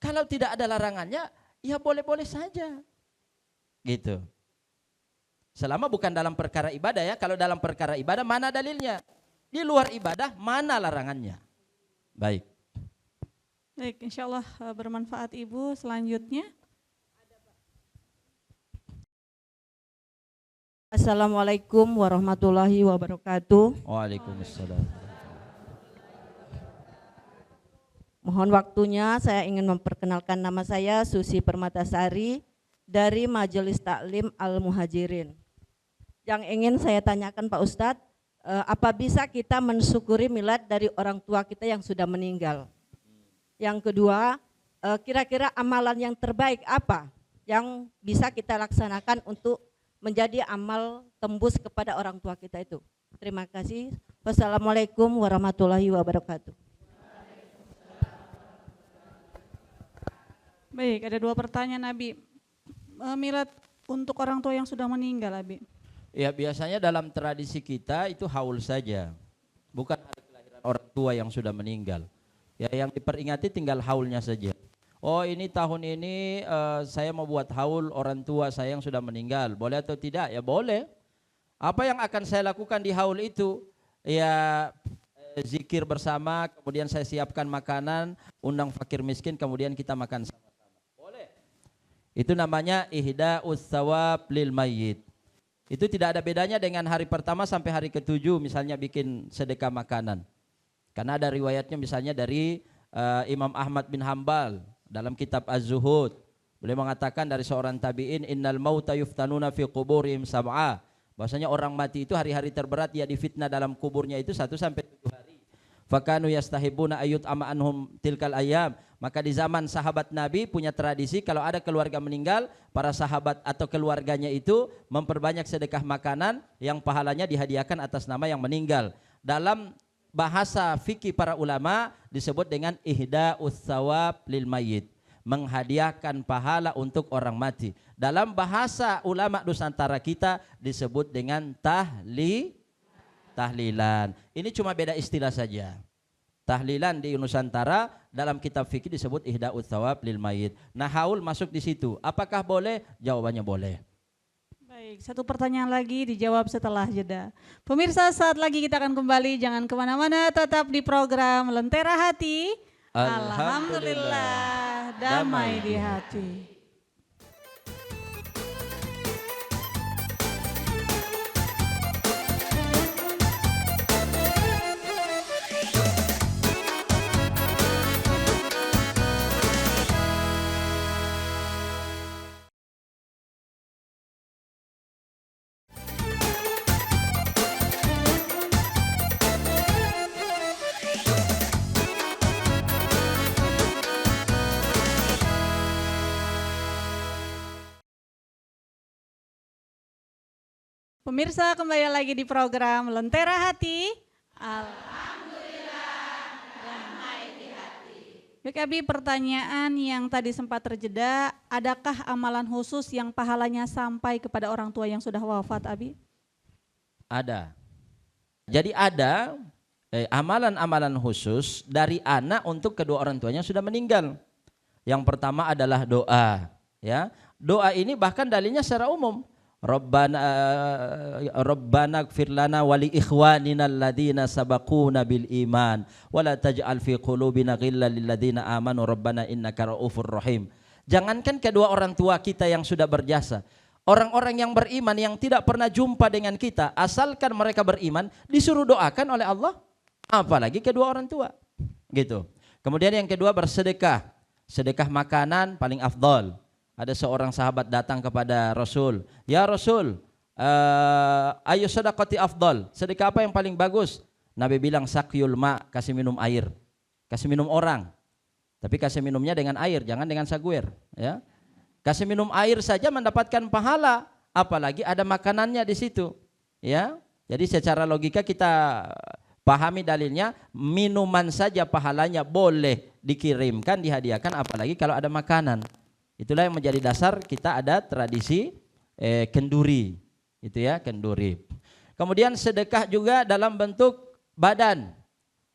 [SPEAKER 2] Kalau tidak ada larangannya, ya boleh-boleh saja. Gitu. Selama bukan dalam perkara ibadah ya. Kalau dalam perkara ibadah mana dalilnya? Di luar ibadah mana larangannya? Baik.
[SPEAKER 1] Baik, insya Allah bermanfaat Ibu. Selanjutnya.
[SPEAKER 8] Assalamualaikum warahmatullahi wabarakatuh.
[SPEAKER 2] Waalaikumsalam.
[SPEAKER 8] Mohon waktunya, saya ingin memperkenalkan nama saya Susi Permatasari dari Majelis Taklim Al-Muhajirin. Yang ingin saya tanyakan Pak Ustadz, apa bisa kita mensyukuri milad dari orang tua kita yang sudah meninggal? Yang kedua, kira-kira amalan yang terbaik apa yang bisa kita laksanakan untuk menjadi amal tembus kepada orang tua kita itu? Terima kasih. Wassalamualaikum warahmatullahi wabarakatuh.
[SPEAKER 1] Baik, ada 2 pertanyaan Abi. Milad untuk orang tua yang sudah meninggal Abi.
[SPEAKER 2] Ya, biasanya dalam tradisi kita itu haul saja. Bukan hari kelahiran orang tua yang sudah meninggal. Ya, yang diperingati tinggal haulnya saja. Oh, ini tahun ini saya mau buat haul orang tua saya yang sudah meninggal. Boleh atau tidak? Ya boleh. Apa yang akan saya lakukan di haul itu? Ya zikir bersama, kemudian saya siapkan makanan, undang fakir miskin, kemudian kita makan sama-sama. Boleh. Itu namanya ihda'us tsawab lil mayyit. Itu tidak ada bedanya dengan hari pertama sampai hari ke-7 misalnya bikin sedekah makanan. Karena ada riwayatnya misalnya dari Imam Ahmad bin Hambal dalam kitab Az-Zuhud. Beliau mengatakan dari seorang tabi'in, innal mauta yuftanuna fi quburihim sab'a. Bahwasanya orang mati itu hari-hari terberat dia difitnah dalam kuburnya itu 1 sampai 7 hari. Fakanu yastahibuna ayut ama anhum tilkal ayam. Maka di zaman sahabat Nabi punya tradisi kalau ada keluarga meninggal, para sahabat atau keluarganya itu memperbanyak sedekah makanan yang pahalanya dihadiahkan atas nama yang meninggal. Dalam bahasa fikih para ulama disebut dengan ihda'us tsawab lil mayyit, menghadiahkan pahala untuk orang mati. Dalam bahasa ulama Nusantara kita disebut dengan tahlilan. Ini cuma beda istilah saja. Tahlilan di Nusantara dalam kitab fikih disebut ihda'us tsawab lil mayyit. Nah, haul masuk di situ. Apakah boleh? Jawabannya boleh.
[SPEAKER 1] Baik, satu pertanyaan lagi dijawab setelah jeda. Pemirsa, saat lagi kita akan kembali, jangan kemana-mana, tetap di program Lentera Hati. Alhamdulillah, damai di hati. Pemirsa, kembali lagi di program Lentera Hati. Alhamdulillah, damai di hati. Baik Abi, pertanyaan yang tadi sempat terjeda, adakah amalan khusus yang pahalanya sampai kepada orang tua yang sudah wafat, Abi?
[SPEAKER 2] Ada. Jadi ada amalan-amalan khusus dari anak untuk kedua orang tuanya yang sudah meninggal. Yang pertama adalah doa, ya. Doa ini bahkan dalilnya secara umum. Rabbana ighfir lana wa li ikhwanina alladhina sabaquna bil iman wa la taj'al fi qulubina ghillan lil ladzina amanu rabbana innaka raufur rahim. Jangankan kedua orang tua kita yang sudah berjasa, orang-orang yang beriman yang tidak pernah jumpa dengan kita, asalkan mereka beriman, disuruh doakan oleh Allah, apalagi kedua orang tua. Gitu. Kemudian yang kedua bersedekah. Sedekah makanan paling afdal. Ada seorang sahabat datang kepada Rasul, ya Rasul, ayo sedekati afdal, sedekah apa yang paling bagus? Nabi bilang sakyul ma, kasih minum air, kasih minum orang, tapi kasih minumnya dengan air, jangan dengan saguer, ya. Kasih minum air saja mendapatkan pahala, apalagi ada makanannya di situ, ya. Jadi secara logika kita pahami dalilnya, minuman saja pahalanya boleh dikirimkan, dihadiahkan, apalagi kalau ada makanan. Itulah yang menjadi dasar kita ada tradisi kenduri, itu ya, kenduri. Kemudian sedekah juga dalam bentuk badan.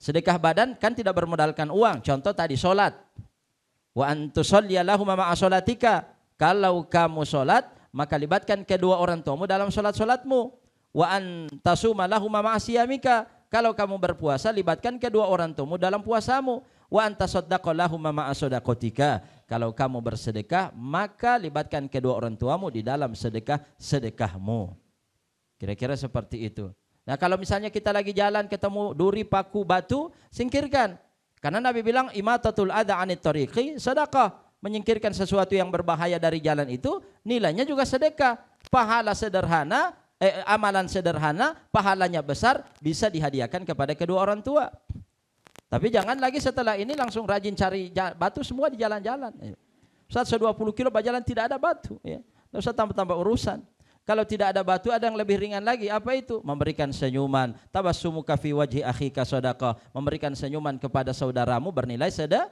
[SPEAKER 2] Sedekah badan kan tidak bermodalkan uang. Contoh tadi solat. Wa antusolliya lahum ma'a sholatika. Kalau kamu solat, maka libatkan kedua orang tuamu dalam solat-solatmu. Wa antasuma lahum ma'a siyamika. Kalau kamu berpuasa, libatkan kedua orang tuamu dalam puasamu. Wa antasaddaqa lahum ma'a shadaqatika. Kalau kamu bersedekah, maka libatkan kedua orang tuamu di dalam sedekahmu. Kira-kira seperti itu. Nah, kalau misalnya kita lagi jalan ketemu duri, paku, batu, singkirkan. Karena Nabi bilang imatatul adha 'anit tariqi sedekah. Menyingkirkan sesuatu yang berbahaya dari jalan itu nilainya juga sedekah. Pahala sederhana, amalan sederhana, pahalanya besar, bisa dihadiahkan kepada kedua orang tua. Tapi jangan lagi setelah ini langsung rajin cari batu semua di jalan-jalan. Ustaz 20 kilo berjalan tidak ada batu. Ya. Tidak usah tambah-tambah urusan. Kalau tidak ada batu ada yang lebih ringan lagi. Apa itu? Memberikan senyuman. Tabassumuka fi wajhi akhika shadaqah. Memberikan senyuman kepada saudaramu bernilai sedekah.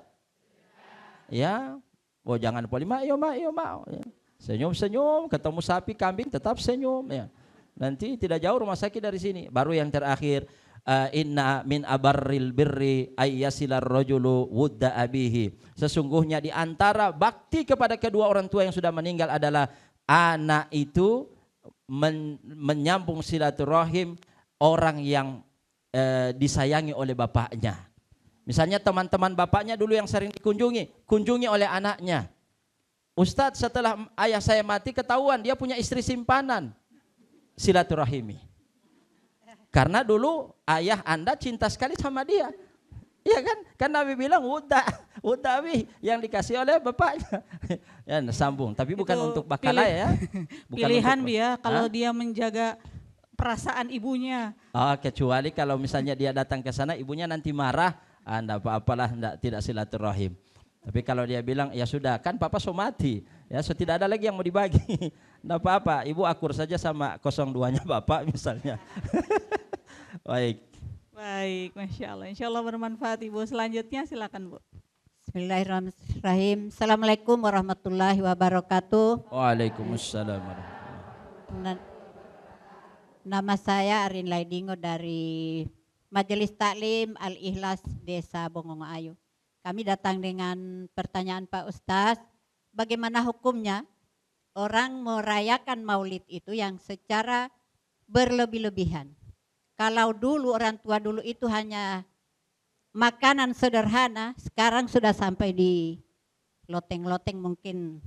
[SPEAKER 2] Ya. Oh jangan polima, yo mak. Ya. Senyum-senyum, ketemu sapi, kambing tetap senyum. Ya. Nanti tidak jauh rumah sakit dari sini. Baru yang terakhir. Inna min abarril birri ayyasilar rajulu wudda abihi. Sesungguhnya di antara bakti kepada kedua orang tua yang sudah meninggal adalah anak itu menyambung silaturahim orang yang disayangi oleh bapaknya. Misalnya teman-teman bapaknya dulu yang sering kunjungi oleh anaknya. Ustadz, setelah ayah saya mati ketahuan dia punya istri simpanan, silaturahimi. Karena dulu ayah Anda cinta sekali sama dia. Iya kan? Kan Nabi bilang udah yang dikasih oleh bapaknya. Ya, sambung. Tapi bukan
[SPEAKER 1] Itu
[SPEAKER 2] untuk bakala ya. Bukan
[SPEAKER 1] pilihan
[SPEAKER 2] untuk,
[SPEAKER 1] dia kalau dia menjaga perasaan ibunya.
[SPEAKER 2] Oh, kecuali kalau misalnya dia datang ke sana ibunya nanti marah, enggak apa-apalah, tidak silaturahim. Tapi kalau dia bilang ya sudah, kan papa so mati, ya so tidak ada lagi yang mau dibagi. Enggak apa-apa, ibu akur saja sama 02-nya bapak misalnya. Baik.
[SPEAKER 1] Baik, Masya Allah. Insya Allah bermanfaat Ibu. Selanjutnya silakan Bu.
[SPEAKER 9] Bismillahirrahmanirrahim. Assalamualaikum warahmatullahi wabarakatuh.
[SPEAKER 2] Waalaikumsalam warahmatullahi.
[SPEAKER 9] Nama saya Arin Laidingo dari Majelis Taklim Al-Ikhlas Desa Bongongo Ayu. Kami datang dengan pertanyaan Pak Ustadz, bagaimana hukumnya orang merayakan maulid itu yang secara berlebih-lebihan? Kalau dulu orang tua dulu itu hanya makanan sederhana, sekarang sudah sampai di loteng-loteng mungkin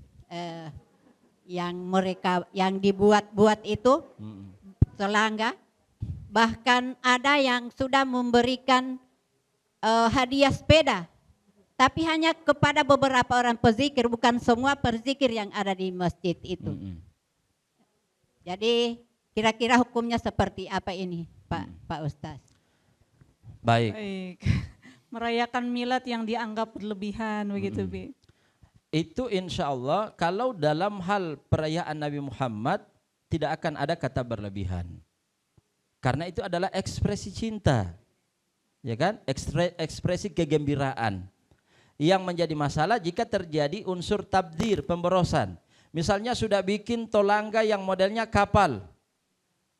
[SPEAKER 9] yang dibuat-buat itu selangga. Bahkan ada yang sudah memberikan hadiah sepeda, tapi hanya kepada beberapa orang pezikir, bukan semua perzikir yang ada di masjid itu. Jadi kira-kira hukumnya seperti apa ini, Pak Ustadz?
[SPEAKER 2] Baik.
[SPEAKER 1] Merayakan milad yang dianggap berlebihan begitu, Bi.
[SPEAKER 2] Itu insya Allah kalau dalam hal perayaan Nabi Muhammad tidak akan ada kata berlebihan. Karena itu adalah ekspresi cinta. Ya kan? Ekspresi kegembiraan. Yang menjadi masalah jika terjadi unsur tabdir, pemborosan. Misalnya sudah bikin tolangga yang modelnya kapal.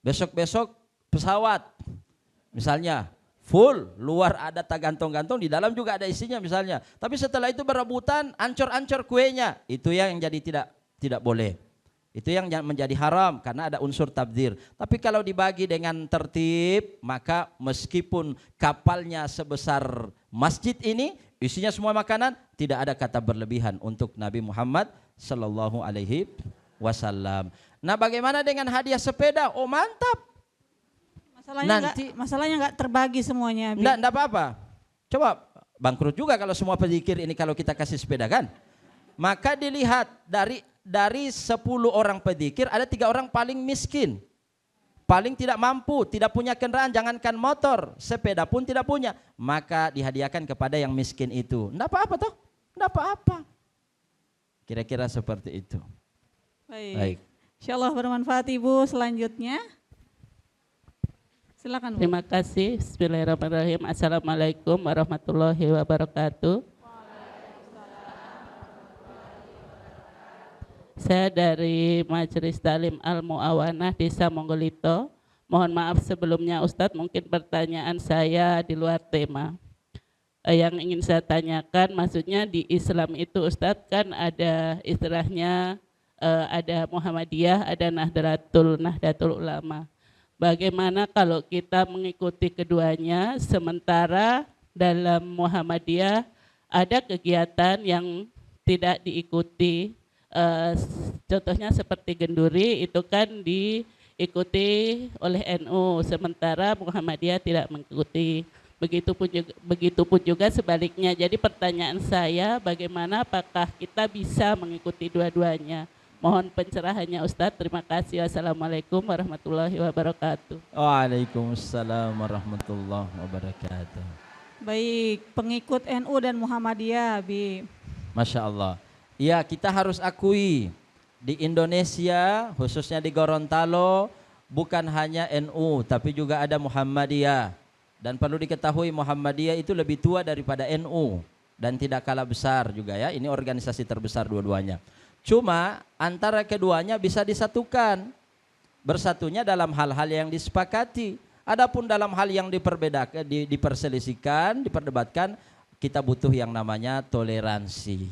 [SPEAKER 2] Besok-besok pesawat. Misalnya full, luar ada gantung-gantung, di dalam juga ada isinya misalnya. Tapi setelah itu berebutan, ancur-ancur kuenya. Itu yang jadi tidak boleh. Itu yang menjadi haram karena ada unsur tabdir. Tapi kalau dibagi dengan tertib, maka meskipun kapalnya sebesar masjid ini, isinya semua makanan, tidak ada kata berlebihan untuk Nabi Muhammad sallallahu alaihi wasallam. Nah, bagaimana dengan hadiah sepeda? Oh, mantap.
[SPEAKER 1] Masalahnya nggak terbagi semuanya.
[SPEAKER 2] Enggak apa-apa. Coba bangkrut juga kalau semua pezikir ini kalau kita kasih sepeda kan. Maka dilihat dari 10 orang pezikir ada 3 orang paling miskin. Paling tidak mampu, tidak punya kendaraan, jangankan motor, sepeda pun tidak punya. Maka dihadiahkan kepada yang miskin itu. Enggak apa-apa toh? Enggak apa-apa. Kira-kira seperti itu.
[SPEAKER 1] Baik. Insyaallah bermanfaat Ibu. Selanjutnya silakan Bu.
[SPEAKER 10] Terima kasih. Bismillahirrahmanirrahim. Assalamualaikum warahmatullahi wabarakatuh. Saya dari Majelis Taklim Al-Muawanah Desa Monggolito. Mohon maaf sebelumnya Ustadz, mungkin pertanyaan saya di luar tema. Yang ingin saya tanyakan, maksudnya di Islam itu Ustadz kan ada istilahnya ada Muhammadiyah, ada Nahdlatul Ulama. Bagaimana kalau kita mengikuti keduanya, sementara dalam Muhammadiyah ada kegiatan yang tidak diikuti, contohnya seperti genduri itu kan diikuti oleh NU, sementara Muhammadiyah tidak mengikuti. Begitupun juga sebaliknya. Jadi pertanyaan saya, bagaimana apakah kita bisa mengikuti dua-duanya? Mohon pencerahannya Ustadz. Terima kasih. Assalamualaikum warahmatullahi wabarakatuh.
[SPEAKER 2] Waalaikumsalam warahmatullahi wabarakatuh.
[SPEAKER 1] Baik, pengikut NU dan Muhammadiyah, Bi.
[SPEAKER 2] Masya Allah. Ya, kita harus akui di Indonesia, khususnya di Gorontalo, bukan hanya NU, tapi juga ada Muhammadiyah. Dan perlu diketahui Muhammadiyah itu lebih tua daripada NU dan tidak kalah besar juga ya. Ini organisasi terbesar dua-duanya. Cuma antara keduanya bisa disatukan. Bersatunya dalam hal-hal yang disepakati. Adapun dalam hal yang diperselisihkan, diperdebatkan, kita butuh yang namanya toleransi.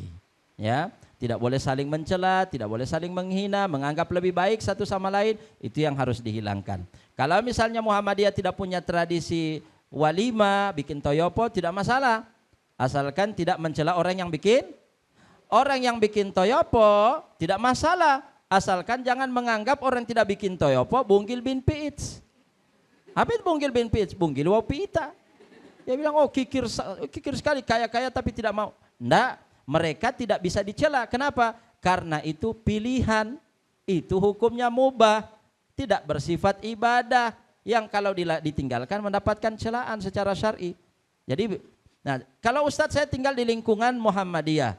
[SPEAKER 2] Ya, tidak boleh saling mencela, tidak boleh saling menghina, menganggap lebih baik satu sama lain, itu yang harus dihilangkan. Kalau misalnya Muhammadiyah tidak punya tradisi walima, bikin toyopo tidak masalah. Asalkan tidak mencela orang yang bikin. Orang yang bikin toyopo tidak masalah. Asalkan jangan menganggap orang tidak bikin toyopo bunggil bin piits. Apa itu bunggil bin piits? Bunggil wau piita. Dia bilang, oh kikir sekali, kaya-kaya tapi tidak mau. Enggak, mereka tidak bisa dicela. Kenapa? Karena itu pilihan. Itu hukumnya mubah. Tidak bersifat ibadah. Yang kalau ditinggalkan mendapatkan celaan secara syar'i. Jadi, nah, kalau Ustadz saya tinggal di lingkungan Muhammadiyah.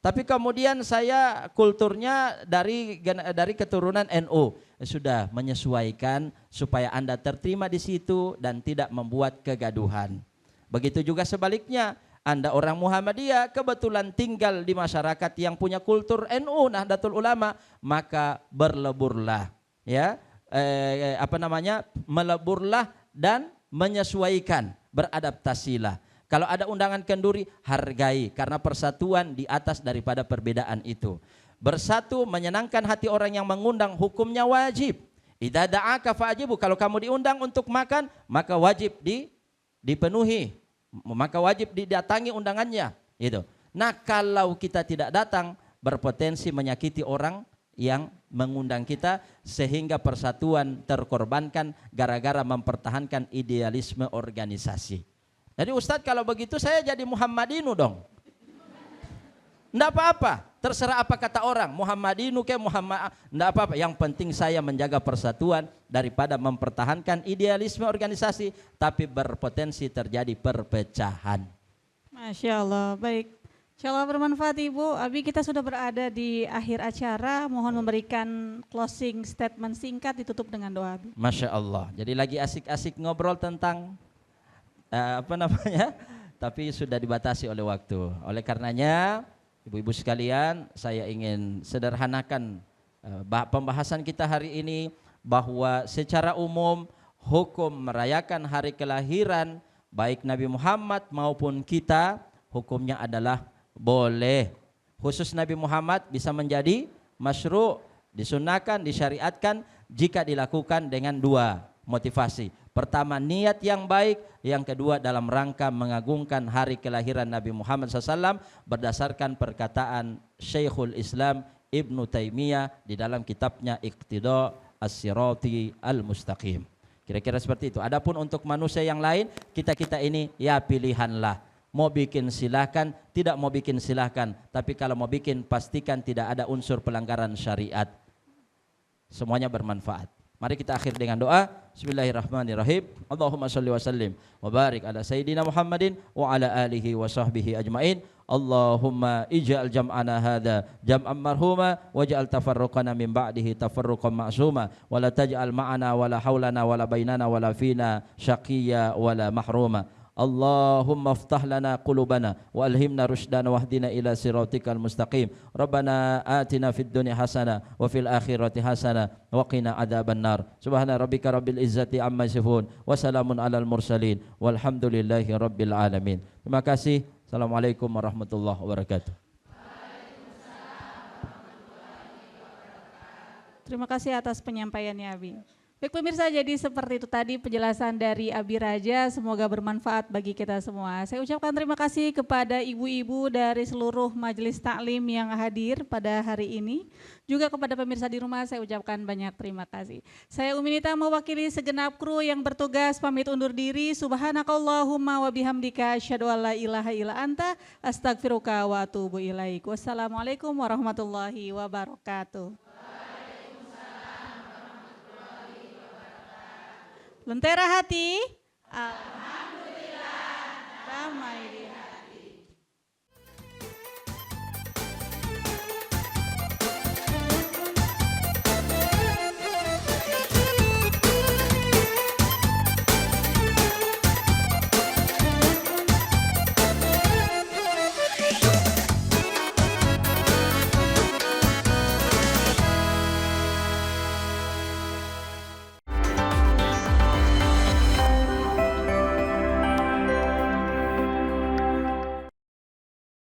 [SPEAKER 2] Tapi kemudian saya kulturnya dari keturunan NU. Sudah menyesuaikan supaya Anda terterima di situ dan tidak membuat kegaduhan. Begitu juga sebaliknya, Anda orang Muhammadiyah kebetulan tinggal di masyarakat yang punya kultur NU, Nahdlatul Ulama, maka berleburlah, ya, meleburlah dan menyesuaikan, beradaptasilah. Kalau ada undangan kenduri, hargai karena persatuan di atas daripada perbedaan itu. Bersatu menyenangkan hati orang yang mengundang, hukumnya wajib. Idza da'aka fa'ajibu, kalau kamu diundang untuk makan, maka wajib dipenuhi. Maka wajib didatangi undangannya, gitu. Nah, kalau kita tidak datang, berpotensi menyakiti orang yang mengundang kita sehingga persatuan terkorbankan gara-gara mempertahankan idealisme organisasi. Jadi Ustadz kalau begitu saya jadi Muhammadinu dong. Enggak apa-apa, terserah apa kata orang, Muhammadinu kayak Muhammad, enggak apa-apa. Yang penting saya menjaga persatuan daripada mempertahankan idealisme organisasi, tapi berpotensi terjadi perpecahan.
[SPEAKER 1] Masya Allah, baik. Insya Allah bermanfaat Ibu. Abi, kita sudah berada di akhir acara, mohon memberikan closing statement singkat ditutup dengan doa. Abi.
[SPEAKER 2] Masya Allah, jadi lagi asik-asik ngobrol tentang tapi sudah dibatasi oleh waktu. Oleh karenanya, ibu-ibu sekalian, saya ingin sederhanakan pembahasan kita hari ini bahwa secara umum hukum merayakan hari kelahiran baik Nabi Muhammad maupun kita, hukumnya adalah boleh. Khusus Nabi Muhammad bisa menjadi masyru', disunahkan, disyariatkan jika dilakukan dengan dua motivasi. Pertama, niat yang baik. Yang kedua, dalam rangka mengagungkan hari kelahiran Nabi Muhammad SAW berdasarkan perkataan Syekhul Islam Ibnu Taimiyah di dalam kitabnya Iqtida As-Sirati Al-Mustaqim. Kira-kira seperti itu. Adapun untuk manusia yang lain, kita ini ya pilihanlah. Mau bikin silahkan, tidak mau bikin silahkan. Tapi kalau mau bikin, pastikan tidak ada unsur pelanggaran syariat. Semuanya bermanfaat. Mari kita akhir dengan doa. Bismillahirrahmanirrahim. Allahumma shalli wa sallim wa barik ala sayyidina Muhammadin wa ala alihi wa sahbihi ajmain. Allahumma ij'al jam'ana hadha jam'an marhuma waj'al tafarruqana min ba'dihi tafarruqan ma'suma wa la taj'al ma'ana wa la hawlana wa la bainana wa la fina syaqiyya wa la mahruma. Allahumma aftah lana qulubana wa alhimna rushdana wahdina ila siratikal mustaqim. Rabbana atina fid dunya hasanah wa fil akhirati hasanah wa qina adzaban nar. Subhana rabbika rabbil izzati amma yasifun wa salamun alal mursalin walhamdulillahi rabbil alamin. Terima kasih. Assalamualaikum warahmatullahi wabarakatuh.
[SPEAKER 1] Terima kasih atas penyampaiannya Abi. Baik pemirsa, jadi seperti itu tadi penjelasan dari Abi Raja, semoga bermanfaat bagi kita semua. Saya ucapkan terima kasih kepada ibu-ibu dari seluruh majelis taklim yang hadir pada hari ini. Juga kepada pemirsa di rumah saya ucapkan banyak terima kasih. Saya Uminita mewakili segenap kru yang bertugas pamit undur diri. Subhanakallahumma wa bihamdika asyhadu an la ilaha illa anta astaghfiruka wa atubu ilaik. Wassalamualaikum warahmatullahi wabarakatuh. Lentera hati.